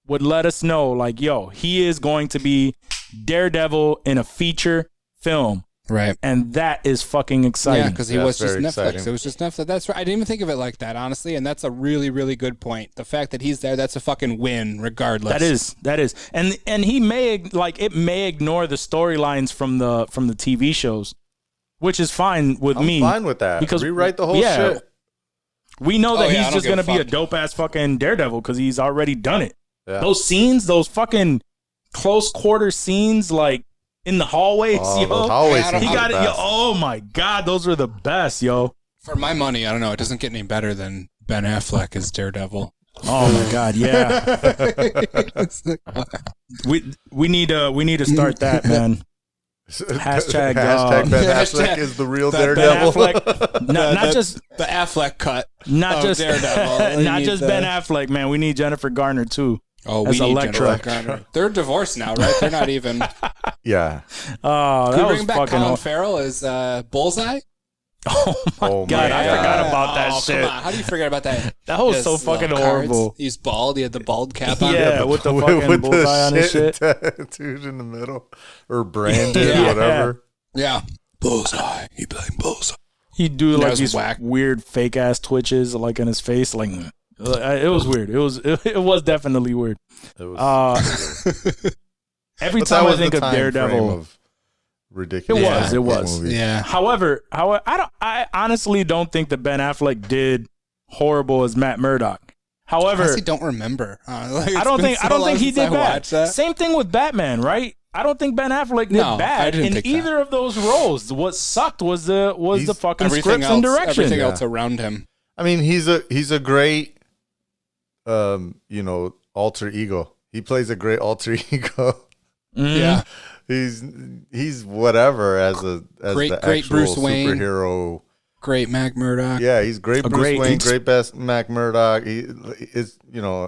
would let us know, like, yo, he is going to be Daredevil in a feature film. Right. And that is fucking exciting. Yeah, because he That's was just very Netflix. exciting. It was just Netflix. That's right. I didn't even think of it like that, honestly. And that's a really, really good point. The fact that he's there, that's a fucking win, regardless. That is. And he may ignore the storylines from the TV shows, which is fine with me. I'm fine with that. Because rewrite the whole shit. We know that I he's don't just give gonna a be a fuck. dope ass fucking Daredevil because he's already done it. Yeah. Those scenes, those fucking close quarter scenes, like in the hallways, yo. Those hallway scenes He are got the it, yo. best. Oh my god, those are the best, yo. For my money, I don't know. It doesn't get any better than Ben Affleck as Daredevil. Oh my god, yeah. we need to start that, man. Hashtag, Hashtag Ben Hashtag Affleck is the real Ben Daredevil. Affleck, not just the Affleck cut. not of just Daredevil. We not need just the- Ben Affleck, man. We need Jennifer Garner too. Oh, as we need Elektra. Jennifer Garner. They're divorced now, right? They're not even. Yeah. Oh, Can that we was bring back fucking. Colin Farrell as Bullseye? Oh my Oh my god, I God. forgot about that Oh, shit. Come on. How do you forget about that? That was His so fucking little cards. horrible. He's bald. He had the bald cap on. Yeah, with the fucking bullseye on his shit. Tattooed in the middle. Or branded, Yeah. whatever. Yeah. Bullseye. He playing Bullseye. He'd do That like was these whack. weird fake ass twitches like in his face, like it was weird. It was definitely weird. It was, Every but that time I was think the of time frame Daredevil, of ridiculous. It was. movies. Yeah. However, I honestly don't think that Ben Affleck did horrible as Matt Murdock. However, I honestly don't remember. I don't think he did bad. That. Same thing with Batman, right? I don't think Ben Affleck did No, I bad didn't in think either of those roles. What sucked was the fucking scripts and direction. Everything else around him. I mean, he's a great, alter ego. He plays a great alter ego. Yeah, he's whatever as the great actual Bruce Wayne superhero. Great Mac Murdock. Yeah, he's great Bruce Wayne, great best Mac Murdock. He is,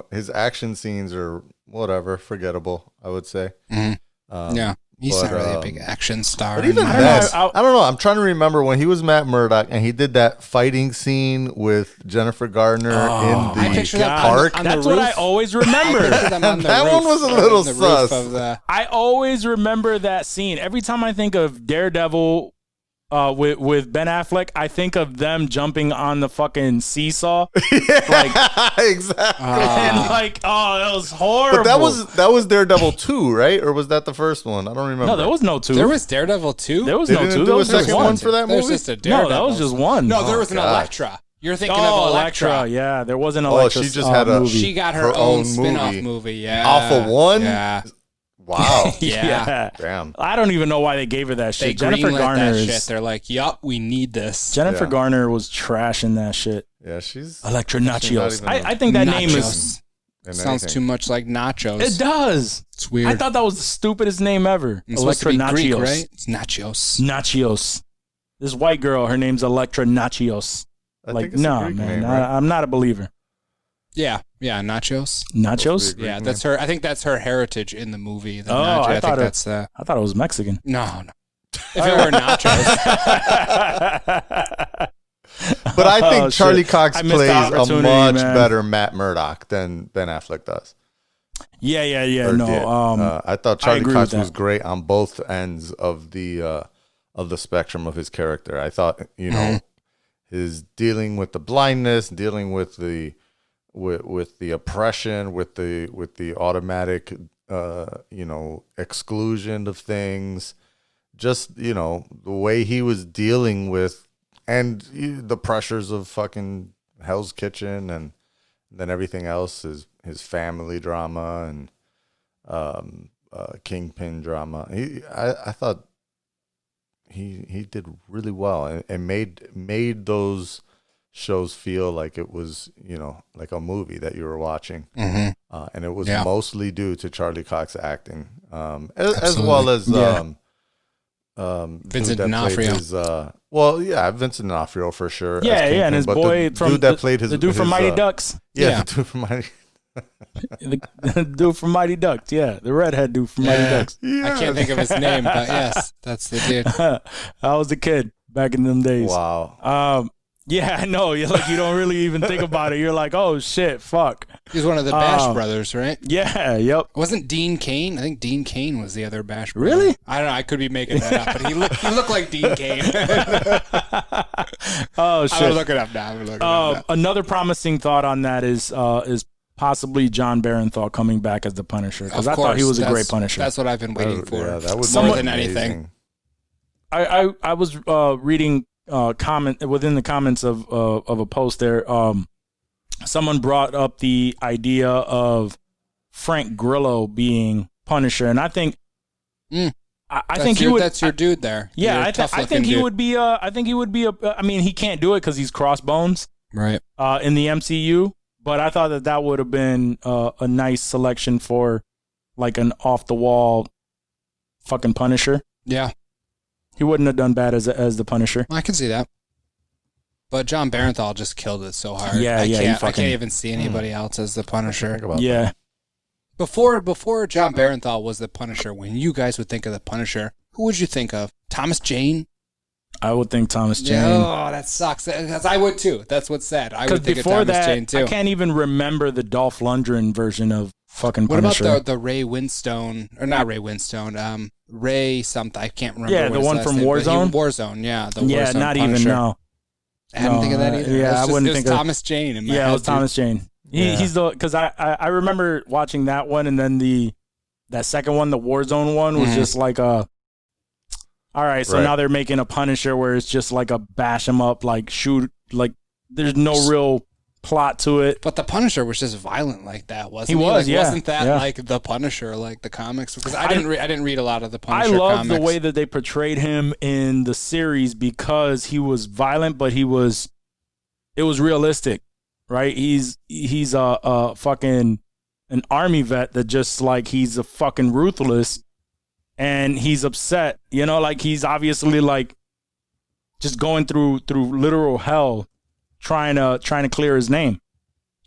his action scenes are whatever, forgettable, I would say. Yeah, he's not really a big action star. But even then, I don't know. I'm trying to remember when he was Matt Murdock and he did that fighting scene with Jennifer Garner in the park. That's what I always remember. That one was a little sus. I always remember that scene. Every time I think of Daredevil with Ben Affleck, I think of them jumping on the fucking seesaw. Exactly. And that was horrible. But that was Daredevil 2, right? Or was that the first one? I don't remember. No, there was no 2. There was Daredevil 2? There was no 2. There was a second one for that movie? There's just a Daredevil. No, that was just one. No, there was an Elektra. You're thinking of Elektra. Yeah, there was an Elektra. She just had movie. She got her own spin-off movie. Yeah. Off of one? Yeah. Wow. Yeah. Damn. I don't even know why they gave her that shit. Jennifer Garner that shit. They're like, yup, we need this. Jennifer Garner was trashing that shit. Yeah, she's Electra Nachos. I think that name sounds too much like nachos. It does. It's weird. I thought that was the stupidest name ever. It's Electra Nachos. Greek, right? It's nachos. Nachos. This white girl, her name's Electra Nachos. No, man, name, right? I'm not a believer. Yeah, nachos. Nachos? Yeah, that's her. I think that's her heritage in the movie. I thought it was Mexican. No. If it were nachos. But I think Charlie Cox plays a much man. better Matt Murdock than Ben Affleck does. Yeah. No, I thought Charlie Cox was great on both ends of the spectrum of his character. I thought, his dealing with the blindness, dealing with the oppression, with the automatic exclusion of things, just the way he was dealing with and the pressures of fucking Hell's Kitchen and then everything else is his family drama and Kingpin drama. I thought he did really well and made those shows feel like it was, like a movie that you were watching. Mm-hmm. And it was mostly due to Charlie Cox acting, as well as Vincent D'Onofrio. Vincent D'Onofrio for sure. Yeah, and his boy the dude from Mighty Ducks. Yeah, the dude from Mighty the dude from Mighty Ducks, the redhead dude from Mighty Ducks. Yeah. I can't think of his name, but yes, that's the dude. I was a kid back in them days. Wow. Yeah, I know. You don't really even think about it. You're like, oh shit, fuck. He's one of the Bash brothers, right? Yeah, yep. Wasn't Dean Cain? I think Dean Cain was the other Bash brother. Really? I don't know. I could be making that up, but he looked like Dean Cain. Oh shit. I'm gonna look it up now. Another promising thought on that is possibly John Barenthal coming back as the Punisher, because I thought he was a great Punisher. That's what I've been waiting for. Yeah, that was more than anything. I was reading comment within the comments of a post there. Someone brought up the idea of Frank Grillo being Punisher, and I think I think he would. That's your dude there. Yeah, I think he would be. I think he would be. I mean, he can't do it because he's Crossbones, right? In the MCU, but I thought that would have been a nice selection for like an off the wall fucking Punisher. Yeah. He wouldn't have done bad as the Punisher. I can see that. But John Barenthal just killed it so hard. Yeah, I can't even see anybody else as the Punisher. Yeah. Before John Barenthal was the Punisher, when you guys would think of the Punisher, who would you think of? Thomas Jane? I would think Thomas Jane. Oh, that sucks. I would too. That's what's sad. I would think of Thomas Jane too. I can't even remember the Dolph Lundgren version of fucking Punisher. What about the Ray Winstone, or not Ray Winstone, Ray something, I can't remember. Yeah, the one from Warzone? Warzone, yeah. Yeah, Warzone not Punisher. even, no. I didn't think of that either. Yeah, I wouldn't think of Thomas Jane in my head. Yeah, it was Thomas Jane. He's because I remember watching that one, and then that second one, the Warzone one, was just like a. All right, so now they're making a Punisher where it's just like a bash him up, like shoot, like there's no real plot to it. But the Punisher was just violent like that, wasn't he? He was, like, yeah. Wasn't that yeah. like the Punisher, like the comics? Because I didn't read a lot of the Punisher I love comics. the way that they portrayed him in the series because he was violent, but it was realistic, right? He's a fucking an army vet that just like he's a fucking ruthless, and he's upset, you know, like he's obviously like just going through literal hell trying to clear his name.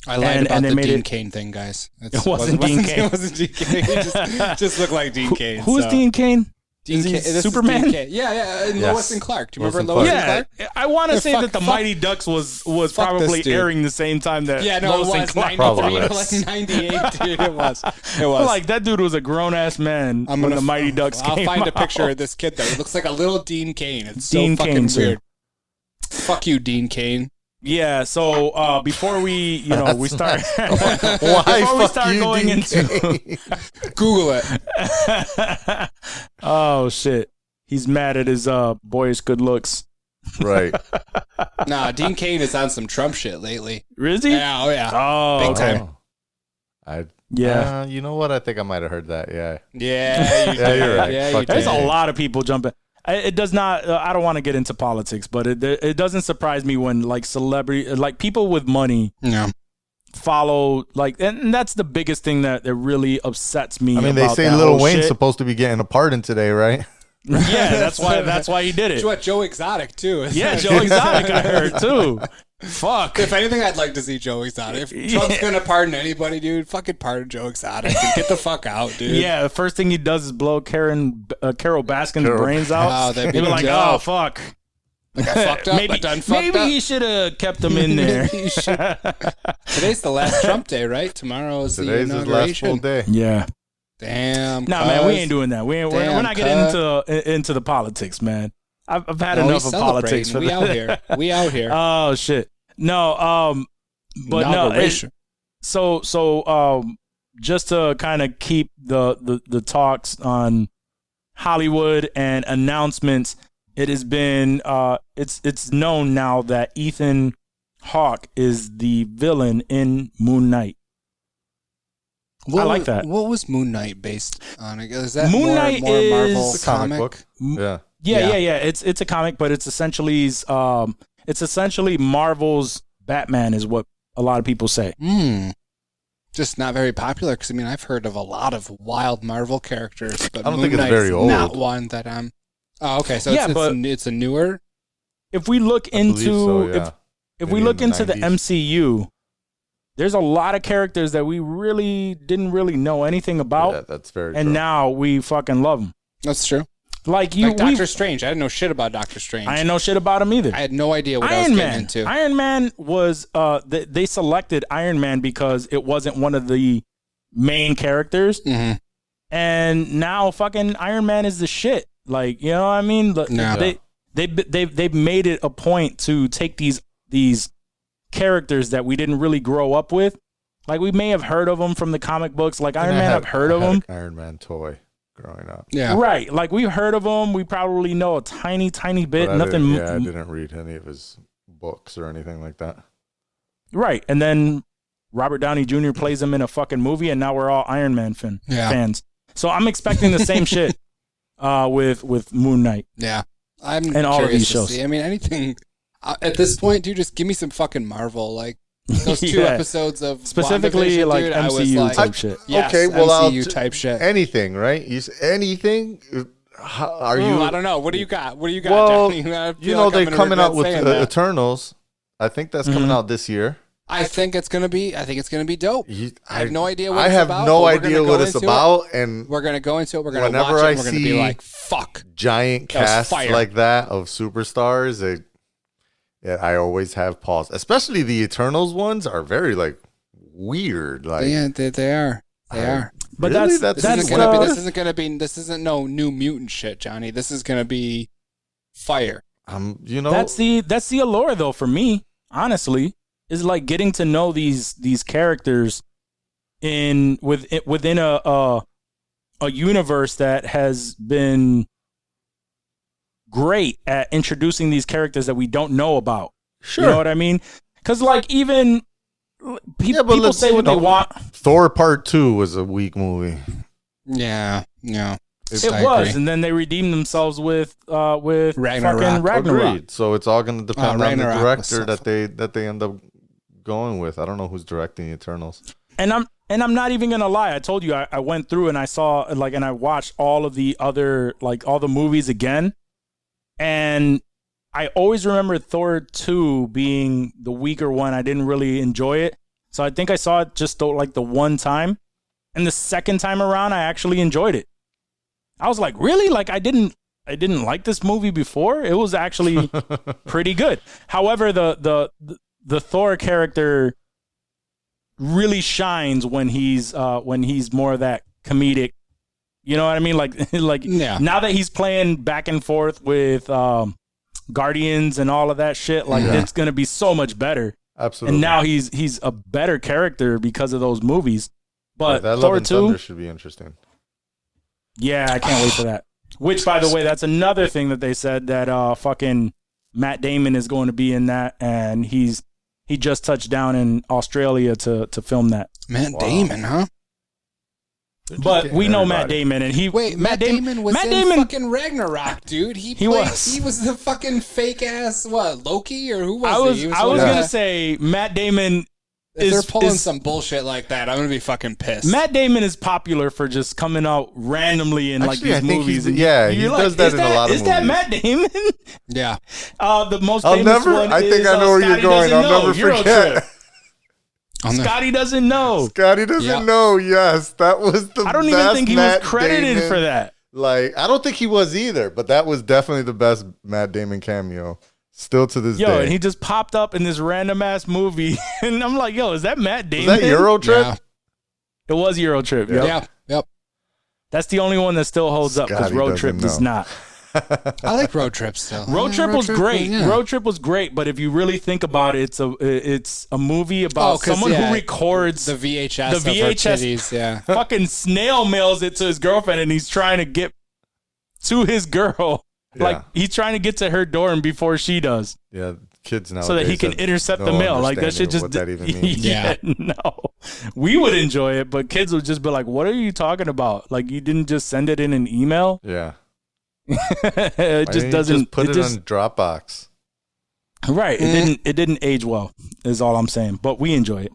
I lied about and they the made Dean it- Cain thing, guys. It wasn't Dean Cain. It wasn't Dean Cain. It just looked like Dean Cain. Who's so. Dean Cain? Dean Is he Cain. This is Superman? Dean Cain. Yeah, and Yes. Lois and Clark. Do you Lois remember and Lois Clark. and Yeah, Clark? I want to Yeah, say fuck- that the fuck- Mighty Ducks was fuck probably this dude. airing the same time that Yeah, no, Lois it and was Clark. 93 to Probably. like 98, dude. It was. It was. Like that dude was a grown ass man when the Mighty Ducks I'll came find out. a picture of this kid though. He looks like a little Dean Cain. It's Dean so fucking Cain, too. weird. Fuck you, Dean Cain. Yeah, so before we we start Why before we fuck start you, going Dean into Cain? Google it. oh shit, he's mad at his boyish good looks. Right. Nah, Dean Cain is on some Trump shit lately. Is he? Yeah, oh yeah. Oh, Big okay. time. Yeah. You know what? I think I might have heard that. Yeah. Yeah, Yeah, you're right. Yeah, Fuck you There's did. a lot of people jumping. It does not. I don't want to get into politics, but it doesn't surprise me when like celebrity, like people with money, Yeah. follow like, and that's the biggest thing that really upsets me. I mean, they about say that Lil whole Wayne's shit. supposed to be getting a pardon today, right? Yeah, that's why he did it. What, Joe Exotic too? Yeah, Joe Exotic, I heard too. Fuck. If anything, I'd like to see Joe Exotic. If Trump's gonna pardon anybody, dude, fucking pardon Joe Exotic and get the fuck out, dude. Yeah, the first thing he does is blow Carol Baskin's Carol- brains out. Oh, that'd be He'd be like, dope. oh fuck. Like, I fucked up. I done fucked maybe up. he should have kept them in there. Maybe you should. Today's the last Trump day, right? Tomorrow is Today's the his last full inauguration. day. Yeah. Damn. Nah, man, we ain't doing that. We're Damn, not getting into the politics, man. I've had enough of politics for We that. out here. We out here. Oh shit. No, but no. Inauguration. So just to kind of keep the talks on Hollywood and announcements, it has been it's known now that Ethan Hawke is the villain in Moon Knight. I like that. What was Moon Knight based on? Is that Moon more, Knight more is Marvel It's a comic book. Yeah. Yeah. It's a comic, but it's essentially Marvel's Batman is what a lot of people say. Just not very popular because I mean I've heard of a lot of wild Marvel characters, but I don't Moon think it's Knight's very old. Not one that I'm. Oh, okay. So Yeah, but- it's a newer. If we look I believe into so, yeah. if we Maybe look in the into the 90s. MCU, there's a lot of characters that we really didn't really know anything about, Yeah, that's very and true. now we fucking love them. That's true. Like Like Doctor Strange. I didn't know shit about Doctor Strange. I didn't know shit about him either. I had no idea what I was Iron getting Man. into. Iron Man was they selected Iron Man because it wasn't one of the main characters, Mm-hmm. and now fucking Iron Man is the shit. Like, you know what I mean? Yeah. They've made it a point to take these characters that we didn't really grow up with. Like, we may have heard of them from the comic books. Like Iron Man, I've heard of I had them. an Iron Man toy growing up. Yeah. Right. Like, we've heard of them. We probably know a tiny bit. But Nothing. I didn't read any of his books or anything like that. Right. And then Robert Downey Jr. plays him in a fucking movie, and now we're all Iron Man fans. So I'm expecting the same shit with Moon Knight. Yeah. I'm And all of curious these to shows. see. I mean, anything at this point, dude. Just give me some fucking Marvel. Like those 2 Yeah. episodes of Specifically, WandaVision, like dude, I was MCU like, type shit. Yes, Okay, well, MCU type shit. Anything, right? Anything? Are Ooh, you? I don't know. What do you got? What do you got, Well, Johnny? I feel you know like I'm they're gonna coming out regret with saying that. Eternals. I think that's coming out this year. I think it's gonna be dope. I have no idea what I it's have about, no but we're gonna idea go what it's into about, and We're gonna go into it. We're gonna Whenever watch it. I And we're gonna be see- like, "Fuck." giant That was casts fire. like that of superstars, I always have pause. Especially the Eternals ones are very like weird. Like, Yeah, they are. They are. But really? that's This isn't gonna be. This isn't no New Mutant shit, Johnny. This is gonna be fire. you know, that's the allure though for me. Honestly, is like getting to know these characters within a universe that has been great at introducing these characters that we don't know about. sure. You know what I mean? Because like even people say what they want. Thor Part 2 was a weak movie. Yeah. It was, and then they redeemed themselves with Ragnarok. Agreed. So it's all going to depend on the director so that they end up going with. I don't know who's directing the Eternals. And I'm not even gonna lie. I told you I went through and I saw and I watched all of the other all the movies again, and I always remember Thor 2 being the weaker one. I didn't really enjoy it, so I think I saw it just the one time, and the second time around I actually enjoyed it. I was like, really? I didn't like this movie before. It was actually pretty good. However, the Thor character really shines when he's more of that comedic. You know what I mean? Now that he's playing back and forth with Guardians and all of that shit, it's gonna be so much better. Absolutely. And now he's a better character because of those movies. But that Thor Love and 2 Thunder should be interesting. Yeah, I can't wait for that. Which, by the way, that's another thing that they said that fucking Matt Damon is going to be in that, and he just touched down in Australia to film that. Matt Damon, huh? But we know Matt Damon, and Matt Damon was in fucking Ragnarok, dude. He was the fucking fake ass Loki, or who was he? I was gonna say Matt Damon. If they're pulling some bullshit like that, I'm gonna be fucking pissed. Matt Damon is popular for just coming out randomly in these movies. He does that in a lot of movies. Is that Matt Damon? Yeah. The most famous one I think I know where you're going. I'll never forget. Scotty doesn't know. Scotty doesn't know. Yes, that was the best. I don't even think he was credited for that. I don't think he was either, but that was definitely the best Matt Damon cameo. Still to this day. And he just popped up in this random ass movie, and I'm like, is that Matt Damon? Was that Eurotrip? Yeah. It was Eurotrip. Yep. That's the only one that still holds up because Road Trip does not. I like Road Trip still. Road Trip was great. Road Trip was great, but if you really think about it, it's a movie about someone who records the VHS. The VHS, titties, fucking snail mails it to his girlfriend, and he's trying to get to his girl. Yeah. He's trying to get to her dorm before she does. Yeah, kids now. So that he can intercept the mail. That shit just. What that even means. No. We would enjoy it, but kids would just be like, "What are you talking about? You didn't just send it in an email?" Yeah. It just doesn't. Just put it on Dropbox. Right. It didn't age well. Is all I'm saying. But we enjoy it.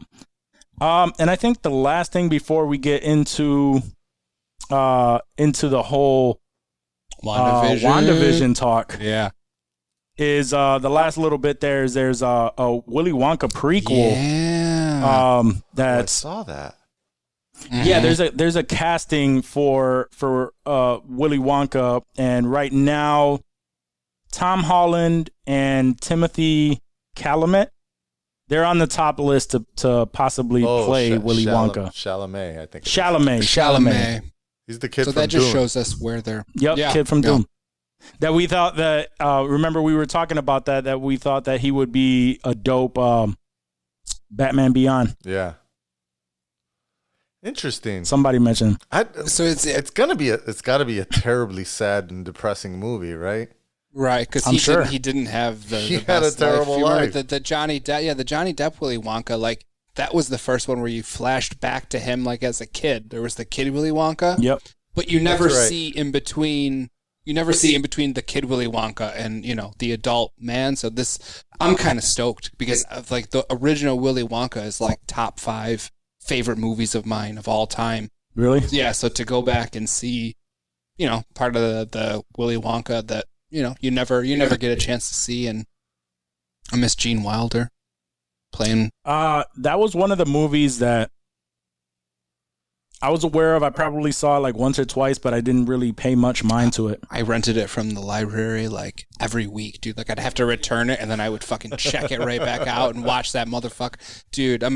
And I think the last thing before we get into the whole. WandaVision talk. Yeah. Is the last little bit there's a Willy Wonka prequel. Yeah. I saw that. Mm-hmm. Yeah, there's a casting for Willy Wonka, and right now Tom Holland and Timothy Chalamet, they're on the top list to possibly play Willy Wonka. Chalamet, I think. Chalamet. He's the kid so from that just Doom. shows us where they're... Kid from Doom. That we thought that... remember, we were talking about that we thought that he would be a dope Batman Beyond. Yeah. Interesting. Somebody mentioned. So it's got to be a terribly sad and depressing movie, right? Right, because he didn't have the had a terrible life. The Johnny Depp, the Johnny Depp Willy Wonka, that was the first one where you flashed back to him as a kid. There was the kid Willy Wonka. Yep. But you never see in between. You never see in between the kid Willy Wonka and the adult man. So I'm kind of stoked because of the original Willy Wonka is top 5 favorite movies of mine of all time. Really? Yeah. So to go back and see, part of the Willy Wonka that you never get a chance to see, and I miss Gene Wilder. Playing. That was one of the movies that I was aware of. I probably saw it once or twice, but I didn't really pay much mind to it. I rented it from the library every week, dude. I'd have to return it, and then I would fucking check it right back out and watch that motherfucker. Dude, I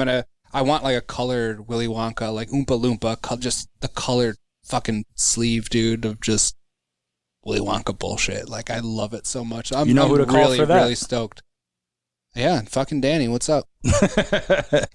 want a colored Willy Wonka, Oompa Loompa, just the colored fucking sleeve, dude, of just Willy Wonka bullshit. I love it so much. I'm who to call for that? Really stoked. Yeah, fucking Danny, what's up?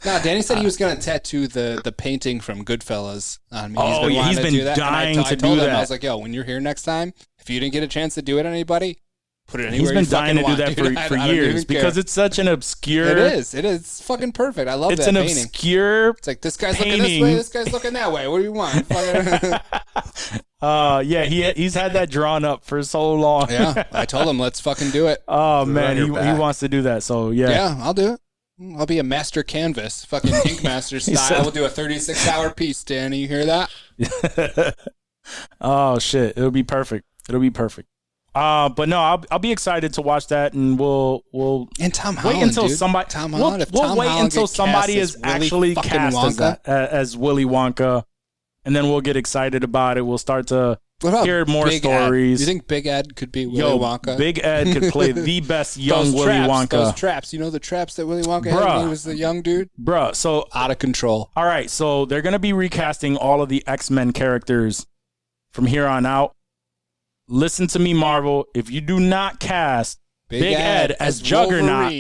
Danny said he was going to tattoo the painting from Goodfellas on me. He's been do that. dying I to told do him, that. I was like, when you're here next time, if you didn't get a chance to do it on anybody, Put it anywhere. He's been you dying to do that dude. for years because it's such an obscure. It is. It's fucking perfect. I love that painting. It's an obscure. It's like this guy's looking this way, this guy's looking that way. What do you want? Yeah, he's had that drawn up for so long. Yeah, I told him let's fucking do it. Oh man, he wants to do that. So yeah, I'll do it. I'll be a master canvas, fucking ink master style. We'll do a 36-hour piece, Danny. You hear that? Oh shit, it'll be perfect. But no, I'll be excited to watch that, and we'll and Tom Holland, wait until dude. somebody. Tom Holland, we'll wait until somebody is actually cast as Willy Wonka, and then we'll get excited about it. We'll start to hear more stories. Do you think Big Ed could be Willy Wonka? Big Ed could play the best young Willy Wonka. Those traps, you know the traps that Willy Wonka had when he was the young dude? Bruh, so out of control. All right, so they're going to be recasting all of the X-Men characters from here on out. Listen to me, Marvel. If you do not cast Big Ed as Juggernaut,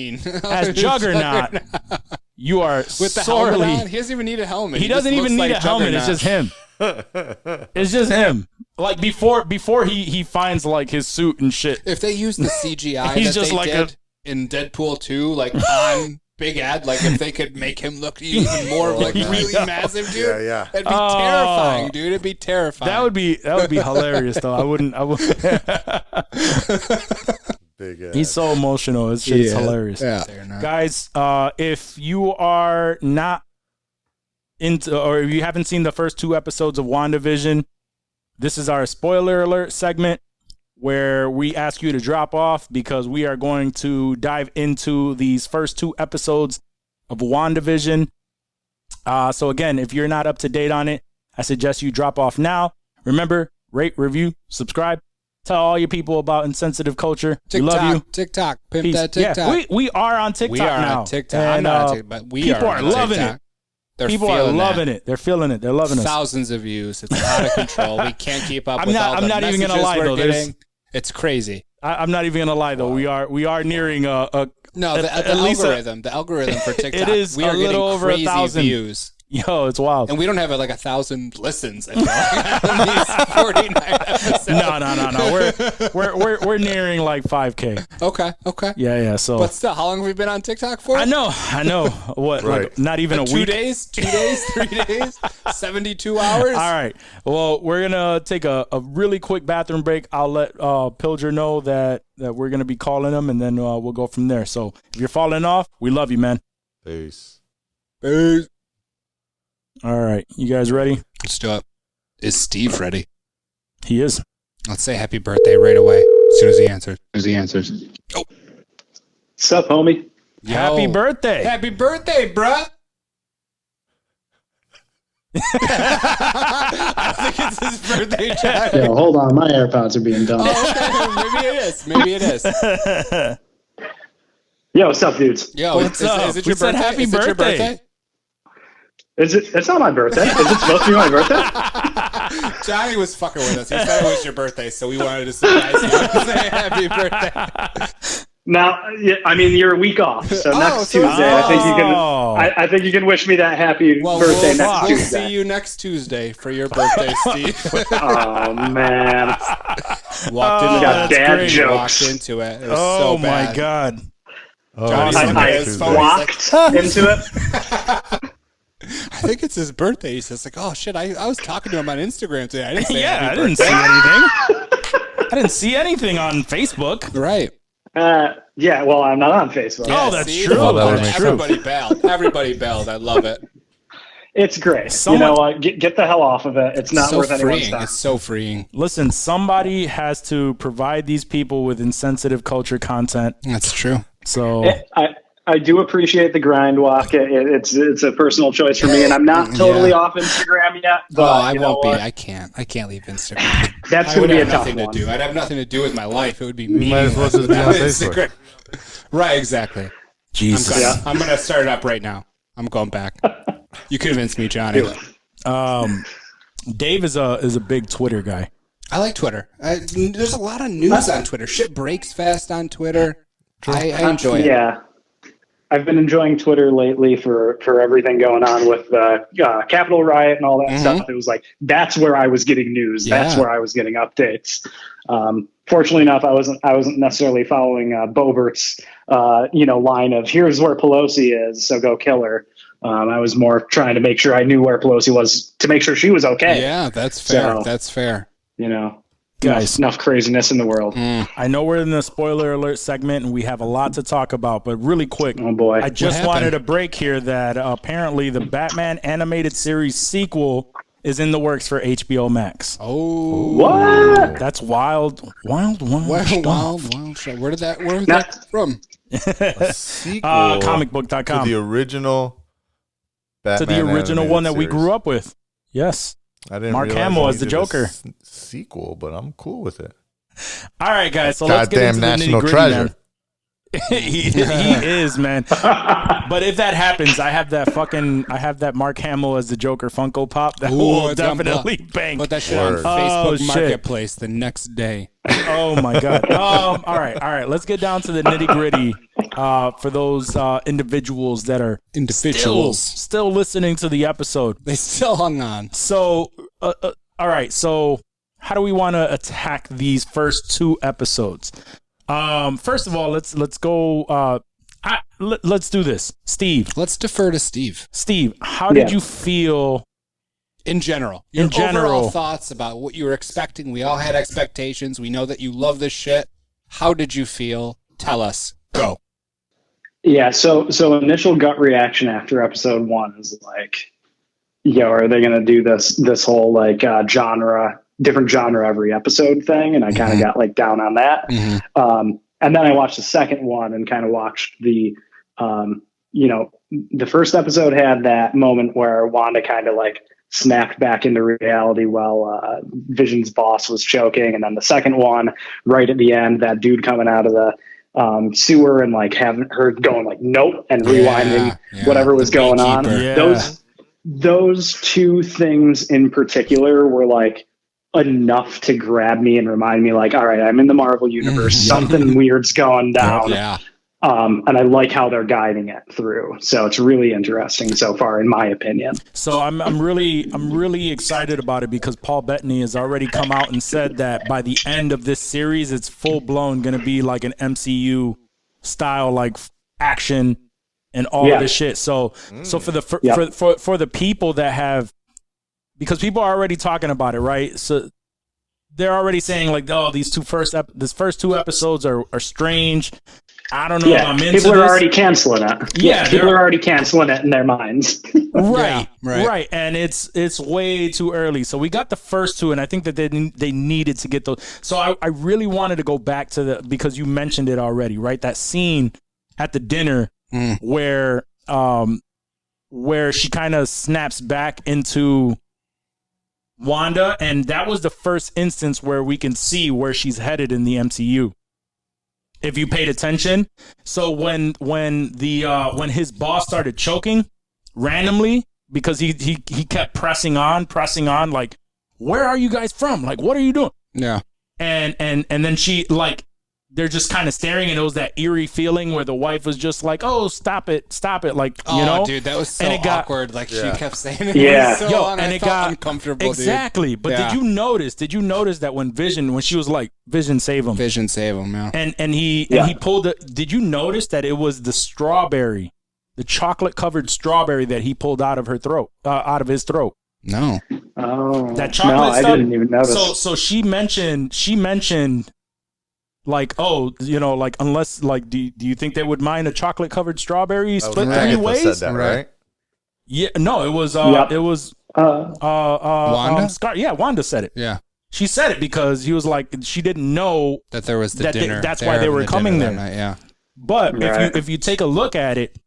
you are with the helmet on. He doesn't even need a helmet. He doesn't even need a helmet. It's just him. It's just him. Like before he finds like his suit and shit. If they use the CGI he's that just they like did in Deadpool 2, like on Big Ed, like if they could make him look even more like really massive, dude. Yeah. It'd be terrifying, dude. It'd be terrifying. That would be hilarious though. I wouldn't. Big He's so emotional. It's hilarious. Yeah. Guys, if you are not into, or if you haven't seen the first 2 episodes of WandaVision, this is our spoiler alert segment where we ask you to drop off because we are going to dive into these first 2 episodes of WandaVision. So again, if you're not up to date on it, I suggest you drop off now. Remember, rate, review, subscribe. Tell all your people about Insensitive Culture. TikTok, we love you. TikTok. Pimp Peace. that TikTok. Yeah, we are on TikTok now. We are on TikTok. And, I'm not on TikTok, but people are loving it. People are loving it. They're feeling it. They're loving us. Thousands of views. It's out of control. We can't keep up with all the I'm not even gonna lie though. It's crazy. I'm not even gonna lie though. We are nearing the algorithm for TikTok. It is we are a little getting over crazy 1,000 views. Yo, it's wild. And we don't have like 1,000 listens. I feel like, on these 49 episodes. No. We're nearing like 5K. Okay. Yeah. So, but still, how long have we been on TikTok for? I know. What? Right. Like not even a week. 2 days? 2 days? 3 days? 72 hours? All right. Well, we're gonna take a really quick bathroom break. I'll let Pilger know that we're gonna be calling him, and then we'll go from there. So if you're falling off, we love you, man. Peace. All right, you guys ready? Let's do it. Is Steve ready? He is. Let's say happy birthday right away as soon as he answers. Oh. What's up, homie? Yo. Happy birthday. Happy birthday, bruh. I think it's his birthday, Jack. Yo, hold on. My AirPods are being done. Oh, okay. Maybe it is. Yo, what's up, dudes? Yo, what's up? Is it your birthday? Happy birthday. Is it? It's not my birthday. Is it supposed to be my birthday? Johnny was fucking with us. He said it was your birthday, so we wanted to surprise you and say happy birthday. Now, I mean, you're a week off, so next Tuesday, I think you can wish me that happy birthday next Tuesday. We'll see you next Tuesday for your birthday, Steve. Oh man, got dad jokes. Walked into it. It was so bad. My god. I walked into it. I think it's his birthday. He says, like, oh shit, I was talking to him on Instagram today. I didn't say I didn't see anything. I didn't see anything on Facebook. Right. Yeah, well, I'm not on Facebook. Oh, that's true. Everybody bailed. I love it. It's great. Get the hell off of it. It's not so worth anyone's time. It's so freeing. Listen, somebody has to provide these people with insensitive culture content. That's true. So I do appreciate the grind walk. It's a personal choice for me, and I'm not totally off Instagram yet. But I won't be. I can't leave Instagram. That's going to be a tough one. I'd have nothing to do with my life. It would be me. Might as well just be on Facebook. Right, exactly. Jesus. I'm going to start it up right now. I'm going back. You convinced me, Johnny. Dave is a big Twitter guy. I like Twitter. There's a lot of news on Twitter. Shit breaks fast on Twitter. I enjoy it. Yeah. I've been enjoying Twitter lately for everything going on with the Capitol riot and all that stuff. It was like, that's where I was getting news. Yeah. That's where I was getting updates. fortunately enough, I wasn't necessarily following Bobert's line of here's where Pelosi is, so go kill her. I was more trying to make sure I knew where Pelosi was to make sure she was okay. Yeah, that's fair. That's fair. Guys, enough craziness in the world. I know we're in the spoiler alert segment and we have a lot to talk about, but really quick, oh boy, I just wanted to break here that apparently the Batman animated series sequel is in the works for HBO Max. Oh, what? That's wild shit. Where did that from? A sequel comicbook.com. to the original Batman, to the original one that series. we grew up with. Yes. I didn't Mark realize Hamill they as the needed a Joker. Sequel, but I'm cool with it. All right, guys. So let's get Goddamn into the national nitty-gritty, treasure. man. he is, man. But if that happens, I have that Mark Hamill as the Joker Funko Pop that will definitely bang. Put that shit on Facebook Marketplace the next day. Oh my god. All right. Let's get down to the nitty gritty. For those individuals that are still listening to the episode, they still hung on. So, all right. So, how do we want to attack these first 2 episodes? First of all, let's go. Let's do this, Steve. Let's defer to Steve. Steve, how did you feel in general? Your overall thoughts about what you were expecting. We all had expectations. We know that you love this shit. How did you feel? Tell us. Go. Yeah. So initial gut reaction after episode 1 is like, are they going to do this whole like different genre every episode thing? And I kind of got like down on that. And then I watched the second one and kind of watched the first episode had that moment where Wanda kind of like snapped back into reality while Vision's boss was choking. And then the second one, right at the end, that dude coming out of the sewer and like having her going like, nope, and rewinding whatever was going on. Yeah. Those 2 things in particular were like enough to grab me and remind me like, all right, I'm in the Marvel universe. Something weird's going down. Yeah. And I like how they're guiding it through. So it's really interesting so far, in my opinion. So I'm really excited about it because Paul Bettany has already come out and said that by the end of this series, it's full blown going to be like an MCU style, like action and all of this shit. So for the people that have, because people are already talking about it, right? So they're already saying like, oh, these first 2 episodes are strange. I don't know if I'm into this. People are already canceling it. Yeah, people are already canceling it in their minds. Right. And it's way too early. So we got the first 2, and I think that they needed to get those. So I really wanted to go back to because you mentioned it already, right? That scene at the dinner where she kind of snaps back into Wanda, and that was the first instance where we can see where she's headed in the MCU. If you paid attention, so when his boss started choking randomly because he kept pressing on, like, where are you guys from? Like, what are you doing? Yeah, and then she like. They're just kind of staring, and it was that eerie feeling where the wife was just like, "Oh, stop it!" Like, dude, that was so awkward. Like she kept saying it. Yeah, and it got uncomfortable. Exactly. But did you notice that when she was like, "Vision, save him," yeah. And he pulled it. Did you notice that it was the strawberry, the chocolate covered strawberry that he pulled out of his throat? No. Oh, that chocolate no, stuff. I didn't even notice. So she mentioned. Like, like, unless, like, do you think they would mind a chocolate covered strawberry split 3 ways? Said that, right? Yeah, no, it was, Wanda? Wanda said it. Yeah. She said it because he was like, she didn't know that there was the dinner. That's why they were coming there. Night, yeah. But if you take a look at it,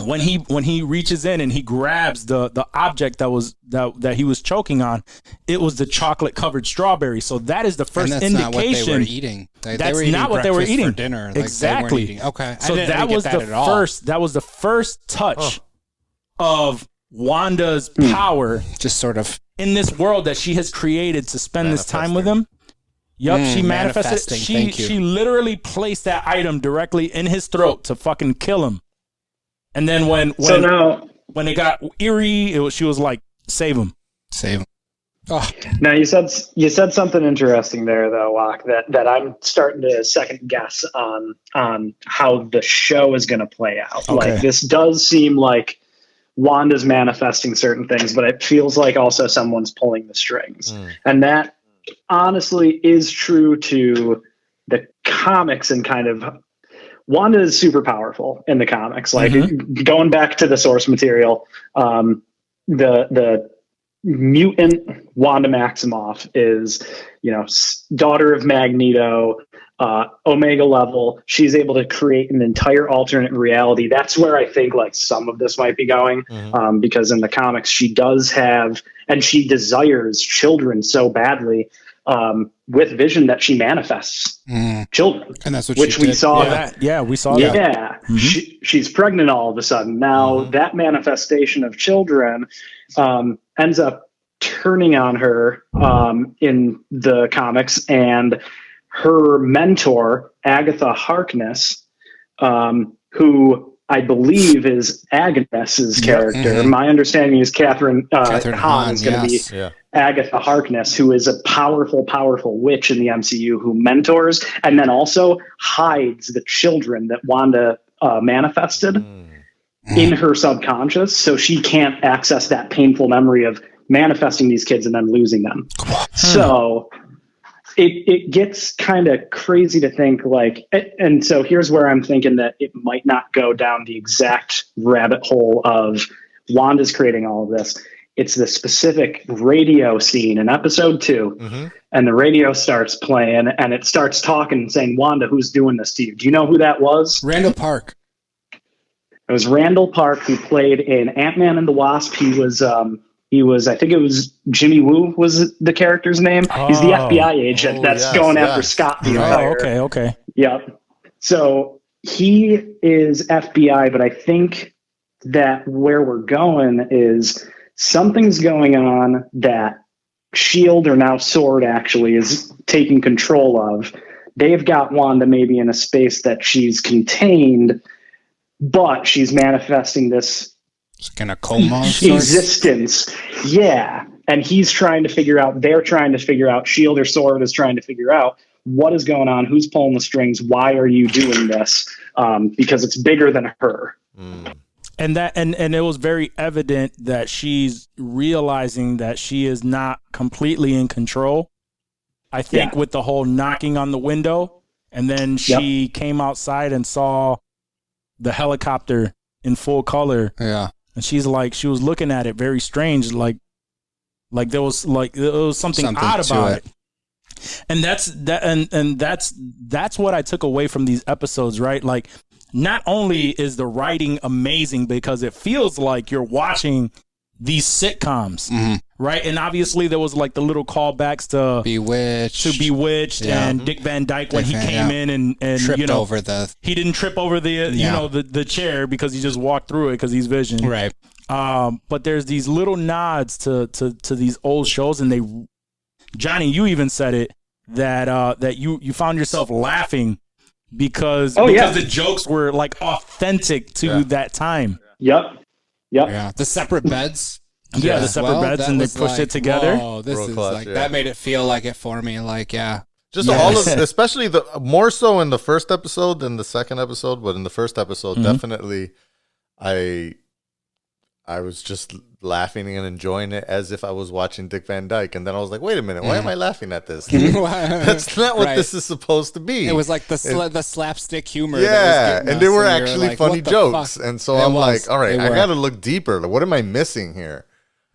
when he reaches in and he grabs the object that he was choking on, it was the chocolate covered strawberry. So that is the first indication. Not what they were eating. That's not what they were eating for dinner. Exactly. Okay. So that was the first touch of Wanda's power, just sort of in this world that she has created to spend this time with him. Yup, she manifested. She literally placed that item directly in his throat to fucking kill him. And then when it got eerie, she was like, "Save him." Oh, Now you said something interesting there though, Locke, that I'm starting to second guess on how the show is going to play out. Okay. Like this does seem like Wanda's manifesting certain things, but it feels like also someone's pulling the strings. And that honestly is true to the comics and kind of Wanda is super powerful in the comics. Like going back to the source material, the mutant Wanda Maximoff is, daughter of Magneto, Omega level. She's able to create an entire alternate reality. That's where I think like some of this might be going, because in the comics she does have, and she desires children so badly, with Vision, that she manifests children, and that's what which she we did. saw. We saw that. Yeah, she's pregnant all of a sudden. Now that manifestation of children ends up turning on her in the comics, and her mentor Agatha Harkness, who I believe is Agnes's character. My understanding is Catherine Hahn is going to be Agatha Harkness, who is a powerful, powerful witch in the MCU who mentors and then also hides the children that Wanda manifested in her subconscious, so she can't access that painful memory of manifesting these kids and then losing them. So it gets kind of crazy to think like, and so here's where I'm thinking that it might not go down the exact rabbit hole of Wanda's creating all of this. It's the specific radio scene in episode 2, and the radio starts playing and it starts talking and saying, Wanda, who's doing this to you? Do you know who that was? Randall Park. It was Randall Park, who played in Ant-Man and the Wasp. He was, I think it was Jimmy Woo was the character's name. He's the FBI agent that's going after Scott the Empire. Okay. Yep. So he is FBI, but I think that where we're going is something's going on that S.H.I.E.L.D., or now S.W.O.R.D. actually, is taking control of. They've got Wanda maybe in a space that she's contained, but she's manifesting this kind of coma existence. Yeah. And they're trying to figure out, S.H.I.E.L.D. or S.W.O.R.D. is trying to figure out what is going on, who's pulling the strings, why are you doing this? Because it's bigger than her. And it was very evident that she's realizing that she is not completely in control. I think with the whole knocking on the window, and then she came outside and saw the helicopter in full color. Yeah. And she was looking at it very strange, like there was something odd about it. And that's what I took away from these episodes, right? Like, not only is the writing amazing because it feels like you're watching these sitcoms, right? And obviously there was like the little callbacks to Bewitched and Dick Van Dyke when he came in and tripped over he didn't trip over the chair because he just walked through it because he's Vision, right? But there's these little nods to these old shows, and Johnny, you even said it that you found yourself laughing because the jokes were like authentic to that time. Yep. Yeah, the separate beds. The separate beds, and they pushed it together. Oh, this is clutch, that made it feel like it for me. Like, just all of, especially the more so in the first episode than the second episode, but in the first episode, definitely, I was just laughing and enjoying it as if I was watching Dick Van Dyke. And then I was like, wait a minute, why am I laughing at this? That's not what this is supposed to be. It was like the slapstick humor. Yeah, and they were actually like, funny jokes. And so I'm like, all right, I got to look deeper. Like, what am I missing here?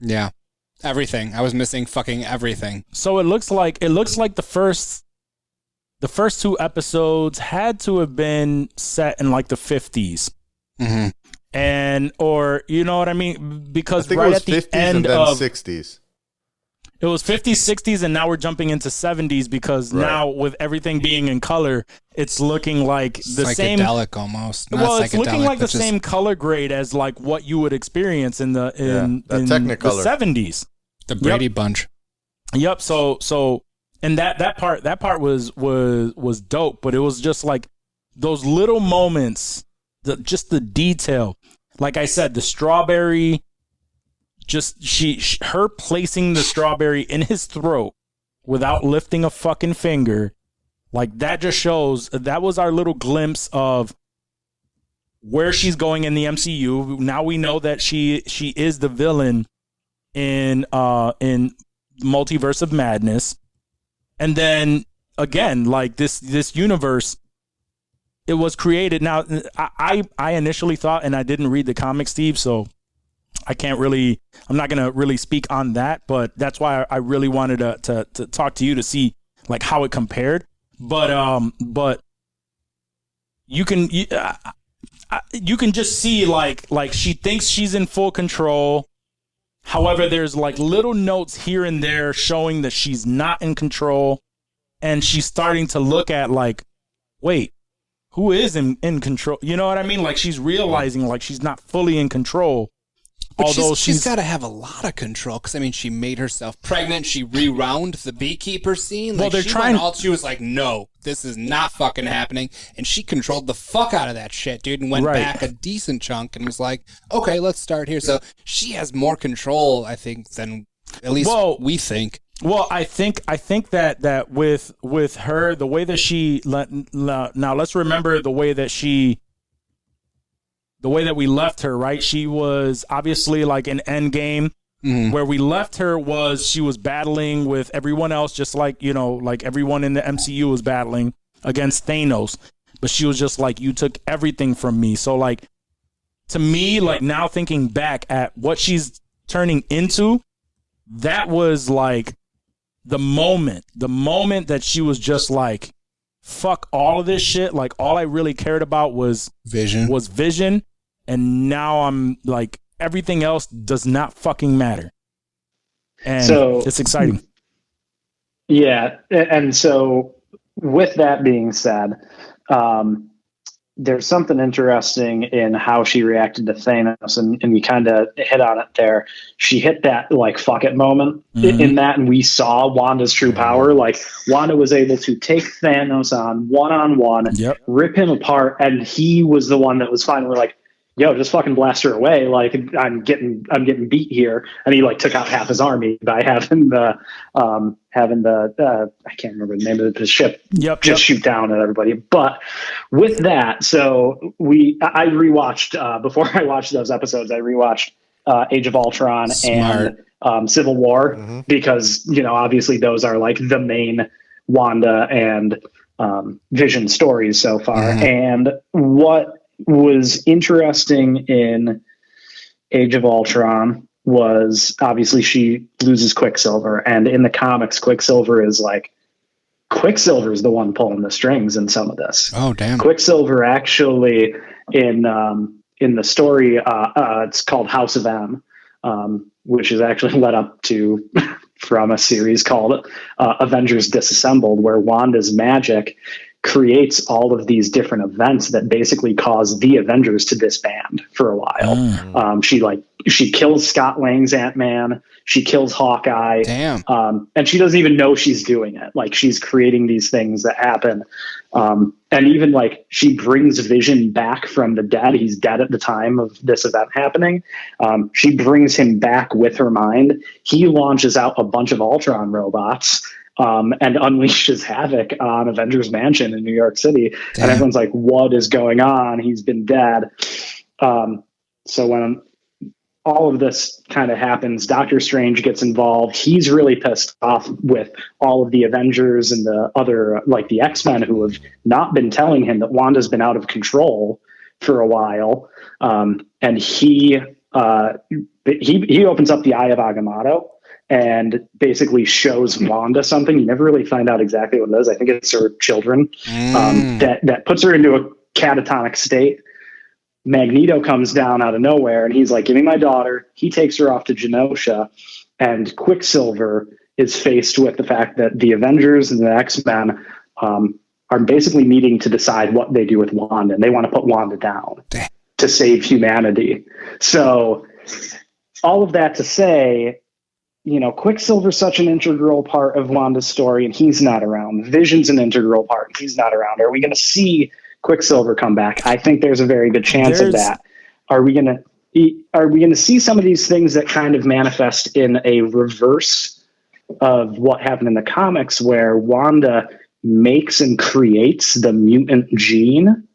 Yeah, everything. I was missing fucking everything. So it looks like the first 2 episodes had to have been set in like the 50s. And or you know what I mean, because right at the end of 60s, it was 50s, 60s, and now we're jumping into 70s because now with everything being in color, it's looking like the same psychedelic almost. It's looking like the same color grade as like what you would experience in the in the 70s, the Brady Bunch. Yep. So and that part was dope, but it was just like those little moments. Just the detail, like I said, the strawberry just her placing the strawberry in his throat without lifting a fucking finger, like that just shows that was our little glimpse of where she's going in the MCU. Now we know that she is the villain in Multiverse of Madness. And then again, like this universe, it was created. Now I initially thought, and I didn't read the comic, Steve, so I'm not going to really speak on that, but that's why I really wanted to talk to you to see like how it compared. But you can just see like she thinks she's in full control. However, there's like little notes here and there showing that she's not in control, and she's starting to look at like, wait, who is in control? You know what I mean? Like she's realizing like she's not fully in control. But she's got to have a lot of control, because I mean, she made herself pregnant. She rewound the beekeeper scene. Like, she was like, "No, this is not fucking happening," and she controlled the fuck out of that shit, dude, and went back a decent chunk and was like, "Okay, let's start here." So she has more control, I think, than at least we think. Well, I think that with her, the way that she now let's remember the way that we left her, right? She was obviously like an Endgame. Mm-hmm. Where we left her was she was battling with everyone else, just like, you know, like everyone in the MCU was battling against Thanos. But she was just like, you took everything from me. So like, to me, like now thinking back at what she's turning into, that was like the moment that she was just like, fuck all of this shit. Like all I really cared about was Vision. And now I'm like, everything else does not fucking matter. And so it's exciting. Yeah. And so with that being said, there's something interesting in how she reacted to Thanos, and we kind of hit on it there. She hit that like fuck it moment in that, and we saw Wanda's true power. Like Wanda was able to take Thanos on one-on-one, rip him apart, and he was the one that was finally like, yo, just fucking blast her away. Like I'm getting beat here. And he like took out half his army by having the I can't remember the name of the ship shoot down at everybody. But with that, so I rewatched before I watched those episodes, I rewatched Age of Ultron and Civil War, because, you know, obviously those are like the main Wanda and Vision stories so far. And what was interesting in Age of Ultron was obviously she loses Quicksilver, and in the comics, Quicksilver is the one pulling the strings in some of this. Oh, damn. Quicksilver actually in the story, it's called House of M, which is actually led up to from a series called Avengers Disassembled, where Wanda's magic creates all of these different events that basically cause the Avengers to disband for a while. She kills Scott Lang's Ant-Man. She kills Hawkeye. Damn. And she doesn't even know she's doing it. Like she's creating these things that happen. And even like she brings Vision back from the dead. He's dead at the time of this event happening. She brings him back with her mind. He launches out a bunch of Ultron robots, and unleashes havoc on Avengers Mansion in New York City. Damn. And everyone's like, what is going on? He's been dead. So when all of this kind of happens, Doctor Strange gets involved. He's really pissed off with all of the Avengers and the other, like the X-Men, who have not been telling him that Wanda's been out of control for a while. And he opens up the Eye of Agamotto and basically shows Wanda something. You never really find out exactly what it is. I think it's her children. That puts her into a catatonic state. Magneto comes down out of nowhere, and he's like, give me my daughter. He takes her off to Genosha, and Quicksilver is faced with the fact that the Avengers and the X-Men are basically meeting to decide what they do with Wanda, and they want to put Wanda down to save humanity. So all of that to say, you know, Quicksilver's such an integral part of Wanda's story, and he's not around. Vision's an integral part, and he's not around. Are we going to see Quicksilver come back? I think there's a very good chance of that. Are we going to? are we going to see some of these things that kind of manifest in a reverse of what happened in the comics, where Wanda makes and creates the mutant gene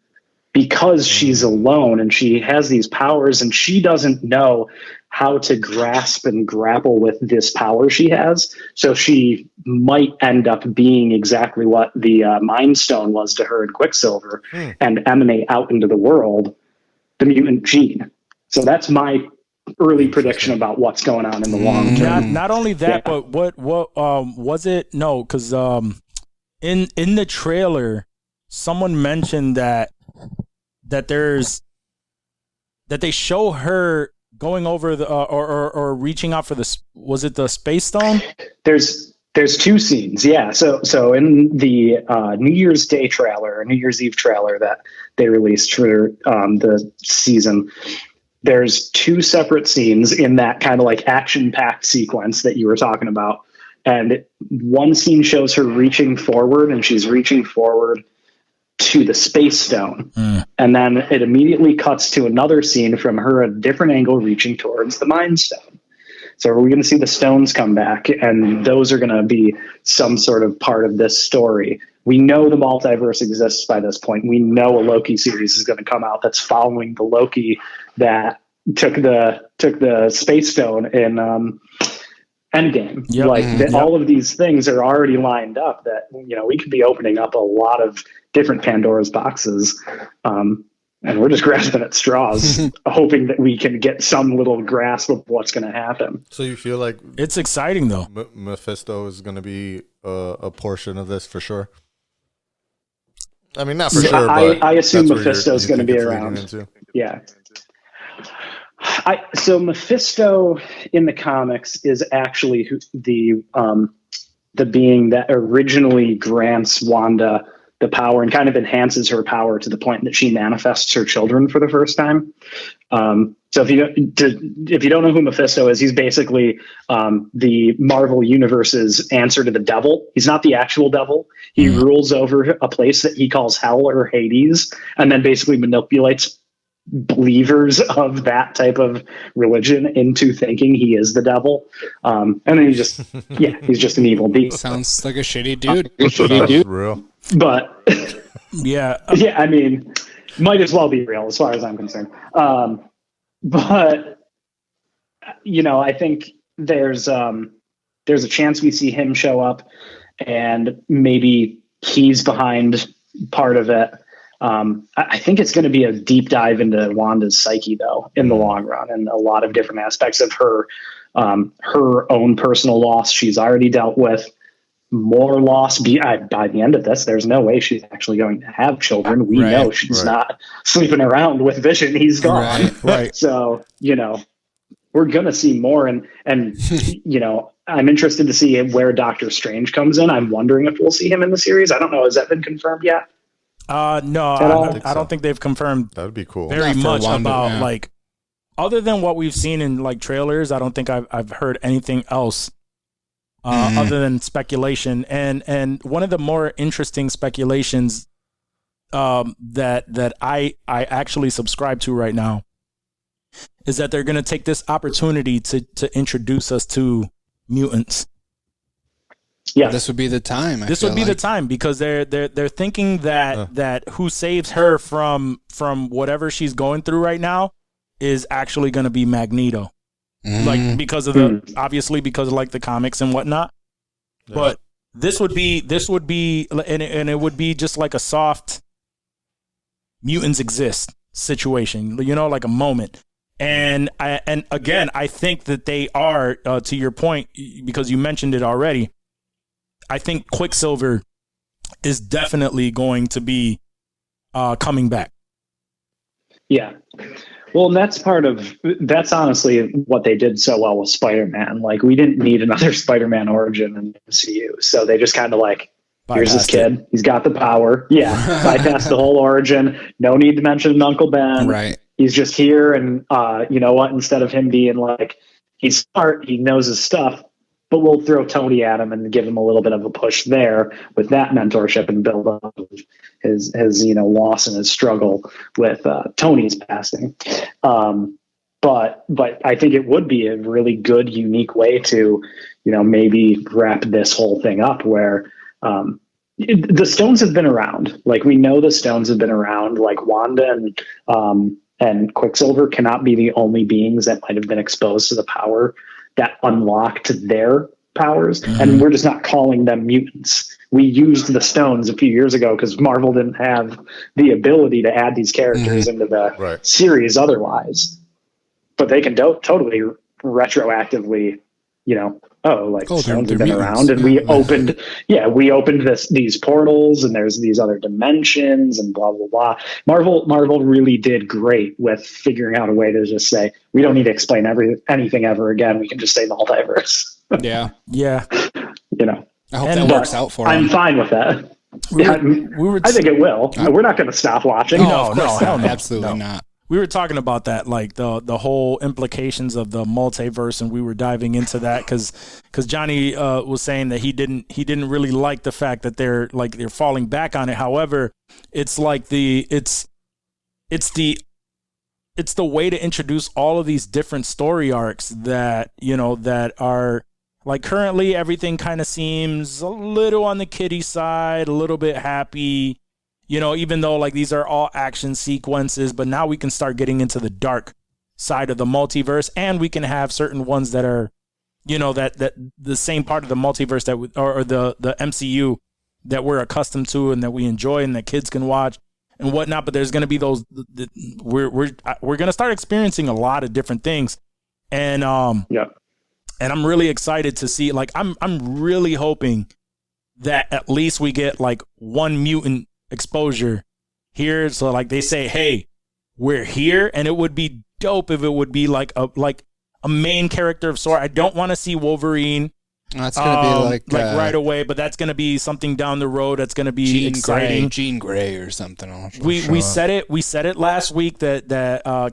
because she's alone and she has these powers and she doesn't know how to grasp and grapple with this power she has. So she might end up being exactly what the Mind Stone was to her in Quicksilver and emanate out into the world the mutant gene. So that's my early prediction about what's going on in the long term. Not only that, but what was it? No, because in the trailer, someone mentioned that they show her going over the or reaching out for was it the Space Stone? There's two scenes, yeah. So in the New Year's Day trailer, New Year's Eve trailer that they released for the season, there's two separate scenes in that kind of like action-packed sequence that you were talking about. And one scene shows her reaching forward, and she's reaching forward to the Space Stone. And then it immediately cuts to another scene from her at a different angle reaching towards the Mind Stone. So are we going to see the stones come back? And those are going to be some sort of part of this story. We know the multiverse exists by this point. We know a Loki series is going to come out that's following the Loki that took the Space Stone in Endgame. Yep. All of these things are already lined up that, we could be opening up a lot of different Pandora's boxes. And we're just grasping at straws, hoping that we can get some little grasp of what's going to happen. So you feel like it's exciting though. Mephisto is going to be a portion of this for sure. I mean, not for sure, but I assume Mephisto is going to be around. Yeah. So Mephisto in the comics is actually the being that originally grants Wanda the power and kind of enhances her power to the point that she manifests her children for the first time. So if you don't know who Mephisto is, he's basically the Marvel Universe's answer to the devil. He's not the actual devil. He rules over a place that he calls Hell or Hades, and then basically manipulates believers of that type of religion into thinking he is the devil. And then he's just an evil beast. Sounds like a shitty dude. Real. But yeah, I mean, might as well be real as far as I'm concerned. But I think there's a chance we see him show up, and maybe he's behind part of it. I think it's going to be a deep dive into Wanda's psyche, though, in the long run, and a lot of different aspects of her own personal loss she's already dealt with. More loss by the end of this. There's no way she's actually going to have children. We know she's not sleeping around with Vision. He's gone. Right. So, we're going to see more. And I'm interested to see where Doctor Strange comes in. I'm wondering if we'll see him in the series. I don't know. Has that been confirmed yet? No, I don't think they've confirmed. That would be cool. Very much Wanda, about other than what we've seen in trailers. I don't think I've heard anything else. Other than speculation, and one of the more interesting speculations that I actually subscribe to right now is that they're going to take this opportunity to introduce us to mutants. Yeah, this would be the time. This would be the time, because they're thinking that who saves her from whatever she's going through right now is actually going to be Magneto. Because of obviously because of the comics and whatnot, but this would be and it would be just like a soft mutants exist situation, like a moment. And again, I think that they are, to your point, because you mentioned it already, I think Quicksilver is definitely going to be coming back. Yeah. Well, that's honestly what they did so well with Spider-Man. We didn't need another Spider-Man origin in the MCU. So they just kind of here's this kid. He's got the power. Yeah. Bypass the whole origin. No need to mention Uncle Ben. Right. He's just here. And you know what? Instead of him being he's smart, he knows his stuff, but we'll throw Tony at him and give him a little bit of a push there with that mentorship and build up his loss and his struggle with Tony's passing. but I think it would be a really good, unique way to, maybe wrap this whole thing up where the Stones have been around. Like, we know the Stones have been around. Like, Wanda and Quicksilver cannot be the only beings that might have been exposed to the power that unlocked their powers. Mm-hmm. And we're just not calling them mutants. We used the Stones a few years ago because Marvel didn't have the ability to add these characters into the series otherwise. But they can totally retroactively, Stones have been around, and we opened these portals, and there's these other dimensions, and blah blah blah. Marvel really did great with figuring out a way to just say we don't need to explain anything ever again. We can just say multiverse. Yeah. I hope that works out for I'm them. fine with that. I think it will. We're not going to stop watching. No, absolutely not. We were talking about that, like the whole implications of the multiverse, and we were diving into that because Johnny was saying that he didn't really like the fact that they're falling back on it. However, it's like it's the way to introduce all of these different story arcs that that are like currently everything kind of seems a little on the kiddie side, a little bit happy. Even though like these are all action sequences, but now we can start getting into the dark side of the multiverse, and we can have certain ones that are, that the same part of the multiverse or the MCU that we're accustomed to and that we enjoy and that kids can watch and whatnot. But there's going to be those. We're going to start experiencing a lot of different things, and and I'm really excited to see. Like I'm really hoping that at least we get like one mutant exposure here, so like they say, hey, we're here, and it would be dope if it would be like a main character of sort. I don't want to see Wolverine. That's gonna be like right away, but that's gonna be something down the road. That's gonna be exciting. Jean Grey or something. We said it last week that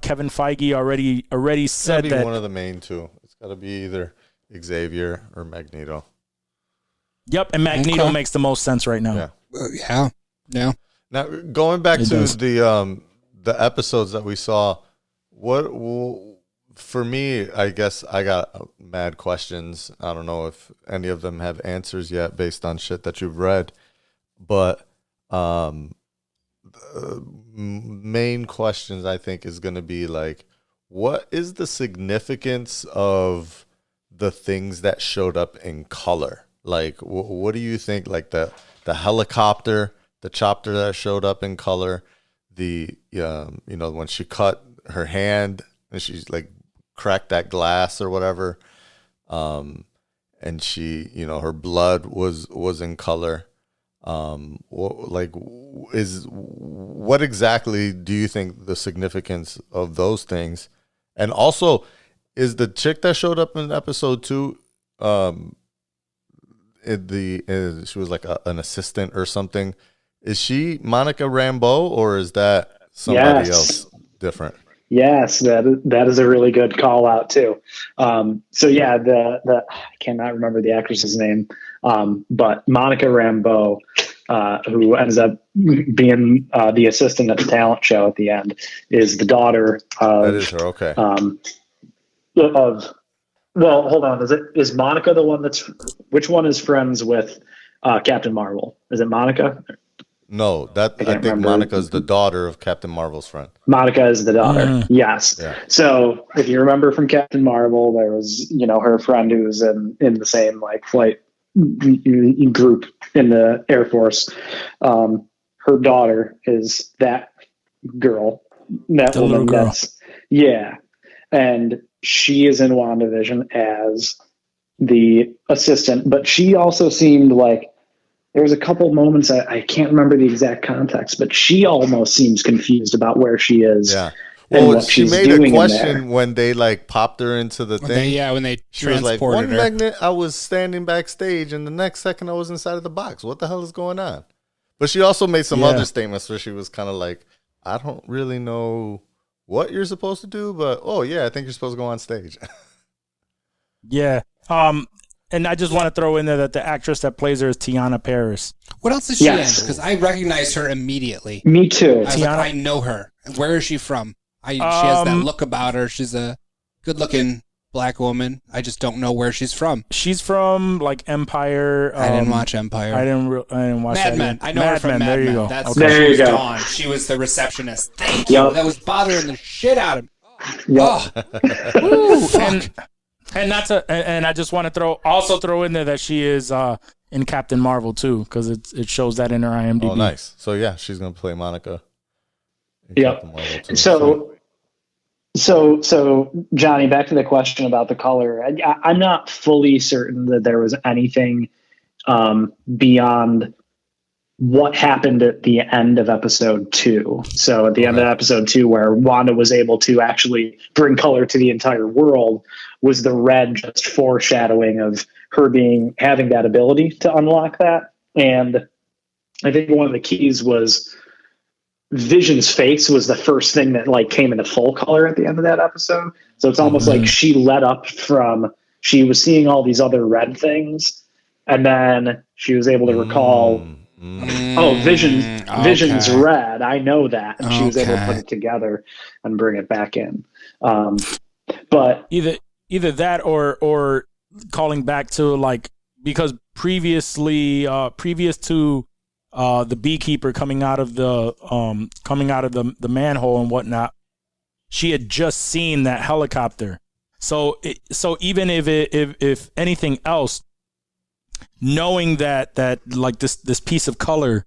Kevin Feige already said that one of the main two. It's got to be either Xavier or Magneto. Yep, and Magneto makes the most sense right now. Yeah. Now going back to the episodes that we saw, for me, I guess I got mad questions. I don't know if any of them have answers yet based on shit that you've read, but main questions I think is going to be like, what is the significance of the things that showed up in color? Like, what do you think? Like the helicopter, the chopper that showed up in color, when she cut her hand and she's like cracked that glass or whatever, and she, her blood was in color. What exactly do you think the significance of those things? And also, is the chick that showed up in episode 2, she was like an assistant or something? Is she Monica Rambeau, or is that somebody else different? Yes, that is a really good call out too. The I cannot remember the actress's name, but Monica Rambeau, who ends up being the assistant at the talent show at the end, is the daughter of. That is her. Okay. Hold on. Is Monica the one which one is friends with Captain Marvel? Is it Monica? No, I think Monica is the daughter of Captain Marvel's friend. Monica is the daughter. Yes. Yeah. So if you remember from Captain Marvel, there was, her friend who was in the same like flight group in the Air Force. Her daughter is that girl, that the woman. Girl. And she is in WandaVision as the assistant, but she also seemed like there was a couple moments I can't remember the exact context, but she almost seems confused about where she is. Yeah. Well, she made a question when they like popped her into the thing. When they she was like, transported her. Magnet, I was standing backstage, and the next second I was inside of the box. What the hell is going on? But she also made some other statements where she was kind of like, I don't really know what you're supposed to do, but I think you're supposed to go on stage. Yeah. And I just want to throw in there that the actress that plays her is Tiana Paris. What else is she in? Because I recognized her immediately. Me too. I know her. Where is she from? She has that look about her. She's a good-looking black woman. I just don't know where she's from. She's from like Empire. I didn't watch Empire. I didn't watch Mad that Men. either. I know her from Mad Men. There you go. That's Okay. There you go. Dawn. She was the receptionist. Thank you. That was bothering the shit out of me. Yep. Woo, fuck. And I just want to throw in there that she is in Captain Marvel too, because it shows that in her IMDb. Oh, nice. So yeah, she's gonna play Monica. Yep. So Johnny, back to the question about the color. I'm not fully certain that there was anything beyond what happened at the end of episode 2. So at the end of episode 2, where Wanda was able to actually bring color to the entire world, was the red just foreshadowing of her having that ability to unlock that. And I think one of the keys was Vision's face was the first thing that like came into full color at the end of that episode. So it's almost like she let up from, she was seeing all these other red things, and then she was able to recall, Vision's red. I know that. And she was able to put it together and bring it back in. But either that or calling back to like, because previous to the beekeeper coming out of the manhole and whatnot, she had just seen that helicopter. So even if anything else, knowing that like this piece of color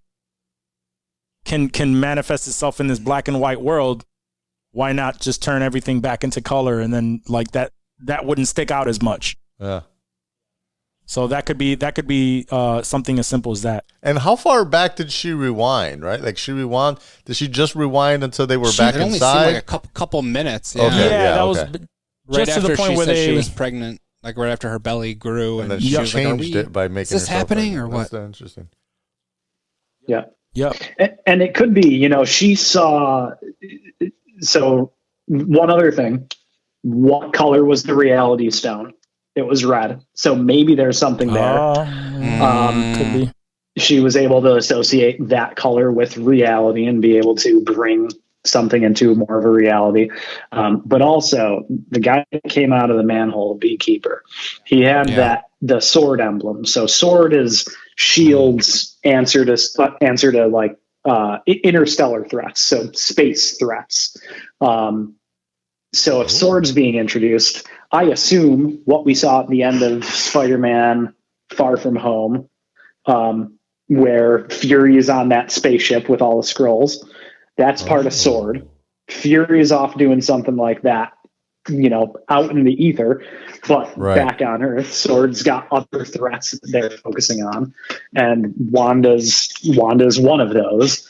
can manifest itself in this black and white world, why not just turn everything back into color, and then like that wouldn't stick out as much. Yeah. So that could be something as simple as that. And how far back did she rewind? Right, like did she just rewind until they were back It only inside? seemed like a couple minutes. Yeah. Okay. That was right just after to the point she where said she was pregnant. Like right after her belly grew, and then she she was changed like, it by making. Is this happening or what? That's interesting. yeah. Yep. And it could be, she saw. So one other thing, what color was the reality stone? It was red. So maybe there's something there. Could be. She was able to associate that color with reality and be able to bring something into more of a reality. But also the guy that came out of the manhole, beekeeper, he had the sword emblem. So sword is Shield's answer to like interstellar threats, so space threats. So if sword's being introduced, I assume what we saw at the end of Spider-Man Far From Home, where Fury is on that spaceship with all the scrolls, that's part of sword. Fury is off doing something like that, out in the ether, but back on Earth, sword's got other threats that they're focusing on, and Wanda's one of those.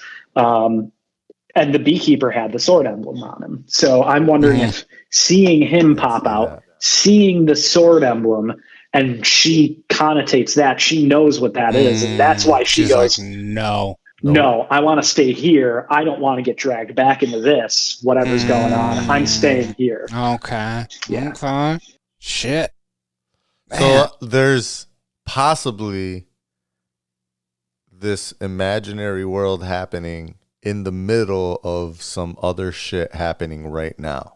And the beekeeper had the sword emblem on him. So I'm wondering if seeing him pop out, seeing the sword emblem, and she connotates that, she knows what that is. And that's why she goes, like, no, I want to stay here. I don't want to get dragged back into this, whatever's going on. I'm staying here. Okay. Yeah. Okay. Shit. So there's possibly this imaginary world happening in the middle of some other shit happening right now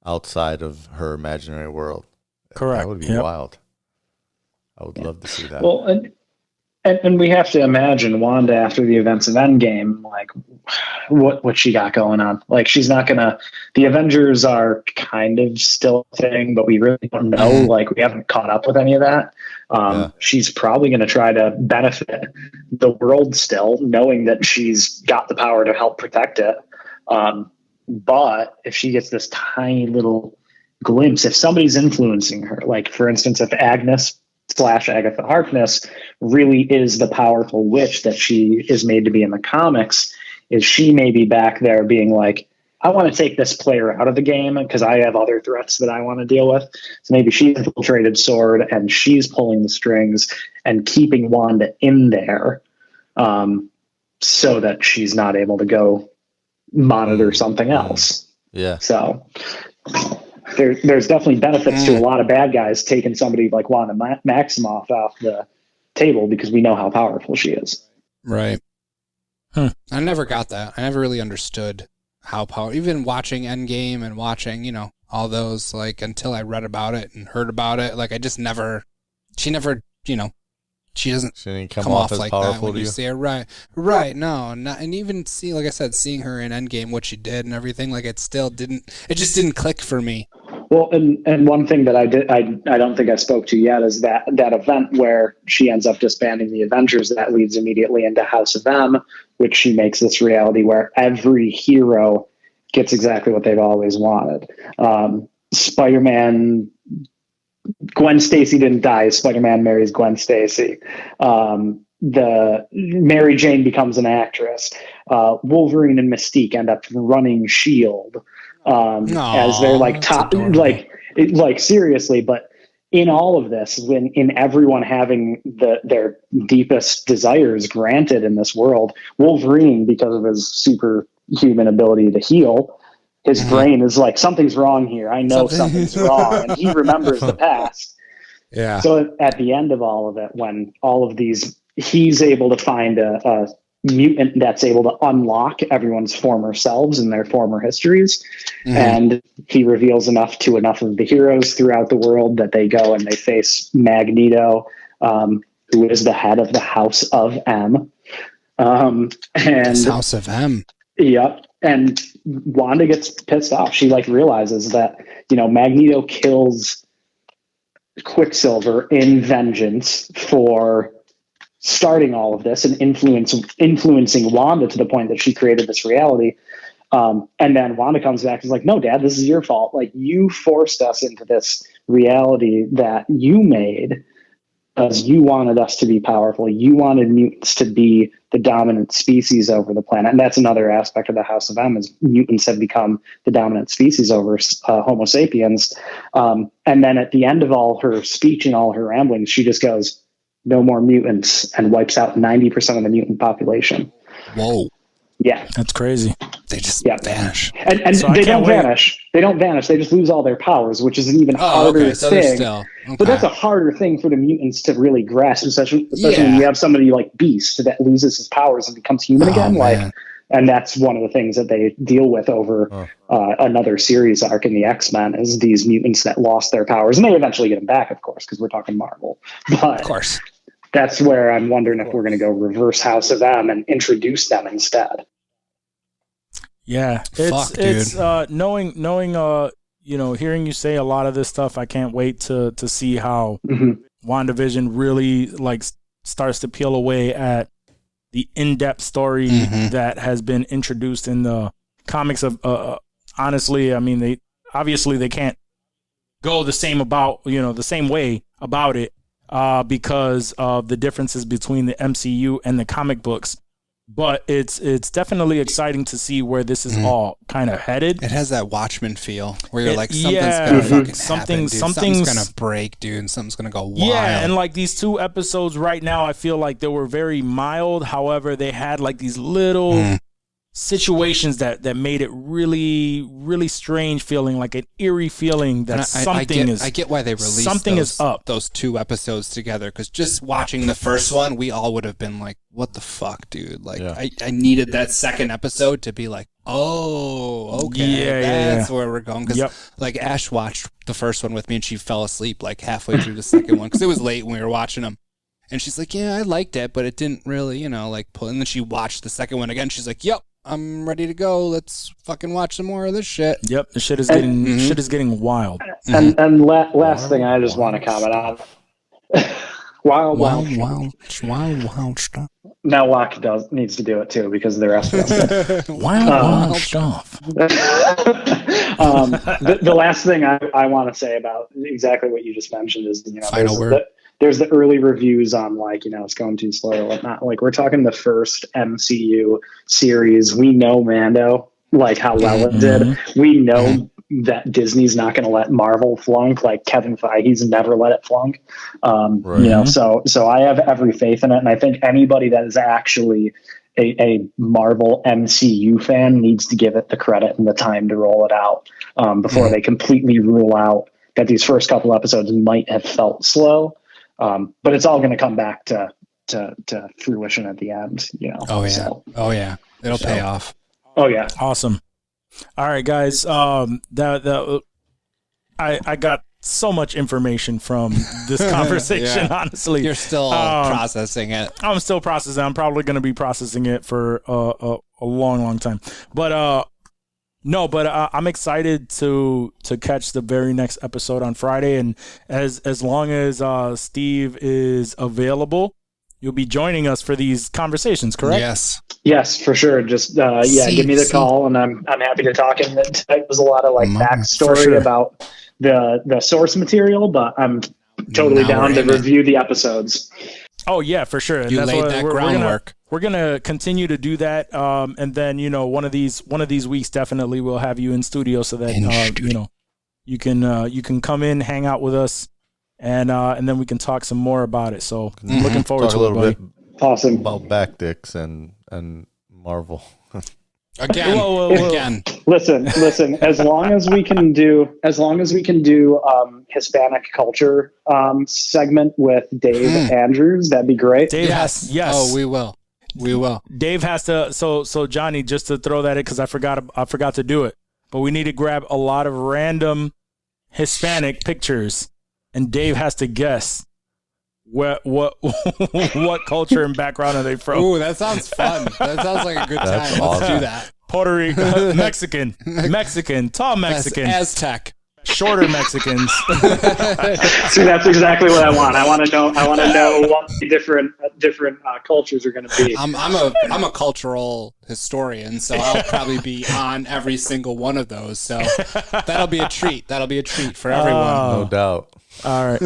outside of her imaginary world. Correct. That would be wild. I would love to see that. Well, and we have to imagine Wanda after the events of Endgame, like what she got going on. Like she's not gonna. The Avengers are kind of still a thing, but we really don't know. Like we haven't caught up with any of that. She's probably gonna try to benefit the world still, knowing that she's got the power to help protect it. But if she gets this tiny little glimpse, if somebody's influencing her, like for instance, if Agnes / Agatha Harkness really is the powerful witch that she is made to be in the comics, is she maybe back there being like, I want to take this player out of the game because I have other threats that I want to deal with. So maybe she's infiltrated Sword and she's pulling the strings and keeping Wanda in there so that she's not able to go monitor something else. Yeah. So there's definitely benefits to a lot of bad guys taking somebody like Wanda Maximoff off the table because we know how powerful she is. Right. I never got that. I never really understood how powerful. Even watching Endgame and watching, all those, like, until I read about it and heard about it, like, I just never. She never, she doesn't She didn't come off as like powerful that when to you you. see her. Right. No, not, and even like I said, seeing her in Endgame, what she did and everything, like it just didn't click for me. Well, and one thing that I don't think I spoke to yet is that event where she ends up disbanding the Avengers, that leads immediately into House of M, which she makes this reality where every hero gets exactly what they've always wanted. Spider-Man, Gwen Stacy didn't die. Spider-Man marries Gwen Stacy. The Mary Jane becomes an actress. Wolverine and Mystique end up running Shield as they're like top, like seriously. But in all of this, when in everyone having their deepest desires granted in this world, Wolverine, because of his superhuman ability to heal, his brain is like, something's wrong here. I know something's wrong. And he remembers the past. Yeah. So at the end of all of it, when all of these, he's able to find a mutant that's able to unlock everyone's former selves and their former histories. And he reveals enough of the heroes throughout the world that they go and they face Magneto, who is the head of the House of M. House of M. Yep. And Wanda gets pissed off. She realizes that, Magneto kills Quicksilver in vengeance for starting all of this and influencing Wanda to the point that she created this reality. And then Wanda comes back and is like, no, Dad, this is your fault. Like, you forced us into this reality that you made because you wanted us to be powerful. You wanted mutants to be the dominant species over the planet. And that's another aspect of the House of M, is mutants have become the dominant species over Homo sapiens. And then at the end of all her speech and all her ramblings, she just goes, no more mutants, and wipes out 90% of the mutant population. Whoa. Yeah. That's crazy. They just vanish. And So they don't vanish. They don't vanish. They just lose all their powers, which is an even harder thing. But that's a harder thing for the mutants to really grasp, especially when you have somebody like Beast that loses his powers and becomes human again. Man. And that's one of the things that they deal with over another series arc in the X-Men, is these mutants that lost their powers. And they eventually get them back, of course, because we're talking Marvel. But of course. That's where I'm wondering if we're going to go reverse House of M and introduce them instead. Yeah, it's knowing hearing you say a lot of this stuff. I can't wait to see how WandaVision really starts to peel away at the in-depth story that has been introduced in the comics. Of honestly, I mean, they can't go the same way about it because of the differences between the MCU and the comic books. But it's definitely exciting to see where this is all kind of headed. It has that Watchmen feel where you're something's gonna fucking happen, dude. Something's gonna break, dude, and something's gonna go wild. Yeah, and these 2 episodes right now, I feel like they were very mild. However, they had these little situations that made it really, really strange feeling, like an eerie feeling that I get why they released something is up. Those 2 episodes together, because just watching the first one, we all would have been like, what the fuck, dude? I needed that second episode to be like, oh, okay, that's where we're going. Because Ash watched the first one with me and she fell asleep halfway through the second one because it was late when we were watching them. And she's like, yeah, I liked it, but it didn't really, pull. And then she watched the second one again. She's like, yep, I'm ready to go. Let's fucking watch some more of this shit. Yep, the shit is getting wild. And last thing I just want to comment on. Wild stuff. Now Locke needs to do it too, because the rest of us. Wild stuff. The last thing I want to say about exactly what you just mentioned is, final word. There's the early reviews on it's going too slow or whatnot. We're talking the first MCU series. We know Mando, how well it did. We know that Disney's not going to let Marvel flunk. Kevin Feige's never let it flunk. So I have every faith in it. And I think anybody that is actually a Marvel MCU fan needs to give it the credit and the time to roll it out before they completely rule out that these first couple episodes might have felt slow. But it's all going to come back to fruition at the end, Oh yeah. It'll pay off. Oh yeah. Awesome. All right, guys. I got so much information from this conversation. Yeah. Honestly, You're still processing it. I'm still processing. I'm probably going to be processing it for a long time. But no, but I'm excited to catch the very next episode on Friday, and as long as Steve is available, you'll be joining us for these conversations, correct? Yes, for sure. Just give me the call, and I'm happy to talk. And it was a lot of backstory about the source material, but I'm totally down to review the episodes. Oh yeah, for sure. And you laid that groundwork. We're gonna continue to do that, and then one of these weeks definitely we'll have you in studio so that you can come in, hang out with us, and then we can talk some more about it. So I'm looking forward to a little bit. Awesome About back dicks and Marvel. Again. Again. Listen. As long as we can do Hispanic culture segment with Dave Andrews, that'd be great. Dave yes. Oh, we will. Dave has to. So Johnny, just to throw that in because I forgot to do it. But we need to grab a lot of random Hispanic pictures, and Dave has to guess what culture and background are they from. Ooh, that sounds fun. That sounds like a good time. Awesome. Let's do that. Puerto Rico, Mexican, tall Mexicans, Aztec, shorter Mexicans. See, that's exactly what I want. I want to know what the different cultures are going to be. I'm a cultural historian, so I'll probably be on every single one of those. So that'll be a treat. That'll be a treat for everyone. No doubt. All right.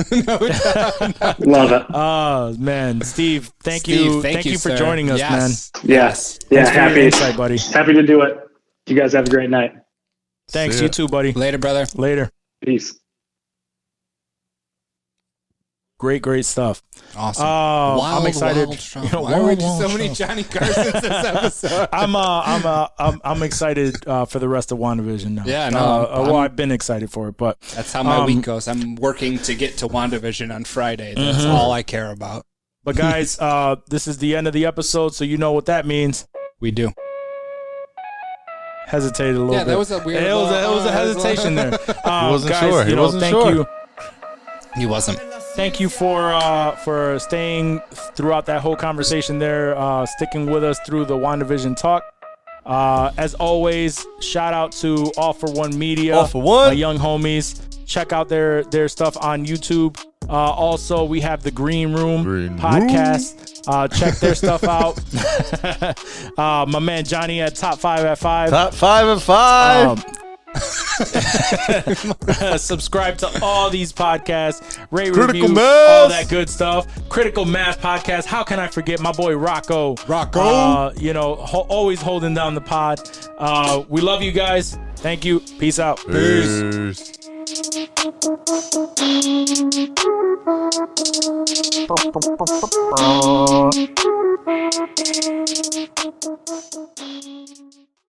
Love it. Oh man, Steve, thank you for sir. joining us, man. Yes. Thanks for your Happy insight, buddy. Happy to do it. You guys have a great night. Thanks, you too, buddy. Later, brother. Later. Peace. Great stuff. Awesome. I'm excited. Why were there so many Johnny Carsons this episode? I'm excited for the rest of WandaVision now. Yeah, no. I've been excited for it, but that's how my week goes. I'm working to get to WandaVision on Friday. That's all I care about. But guys, this is the end of the episode, so you know what that means. We do. Hesitated a little bit. Yeah, that was a weird. It was a hesitation there. He wasn't guys, sure. He wasn't sure. you. He wasn't. Thank you for staying throughout that whole conversation there, sticking with us through the WandaVision talk. As always, shout out to All for One Media, All for One, my young homies. Check out their stuff on YouTube. Also, we have the Green Room podcast. Check their stuff out. My man Johnny at Top 5 at 5. Top 5 at 5. Subscribe to all these podcasts, rate, Critical review, Mass, all that good stuff. Critical Mass podcast. How can I forget my boy Rocco? Always holding down the pod. We love you guys. Thank you. Peace out. Peace.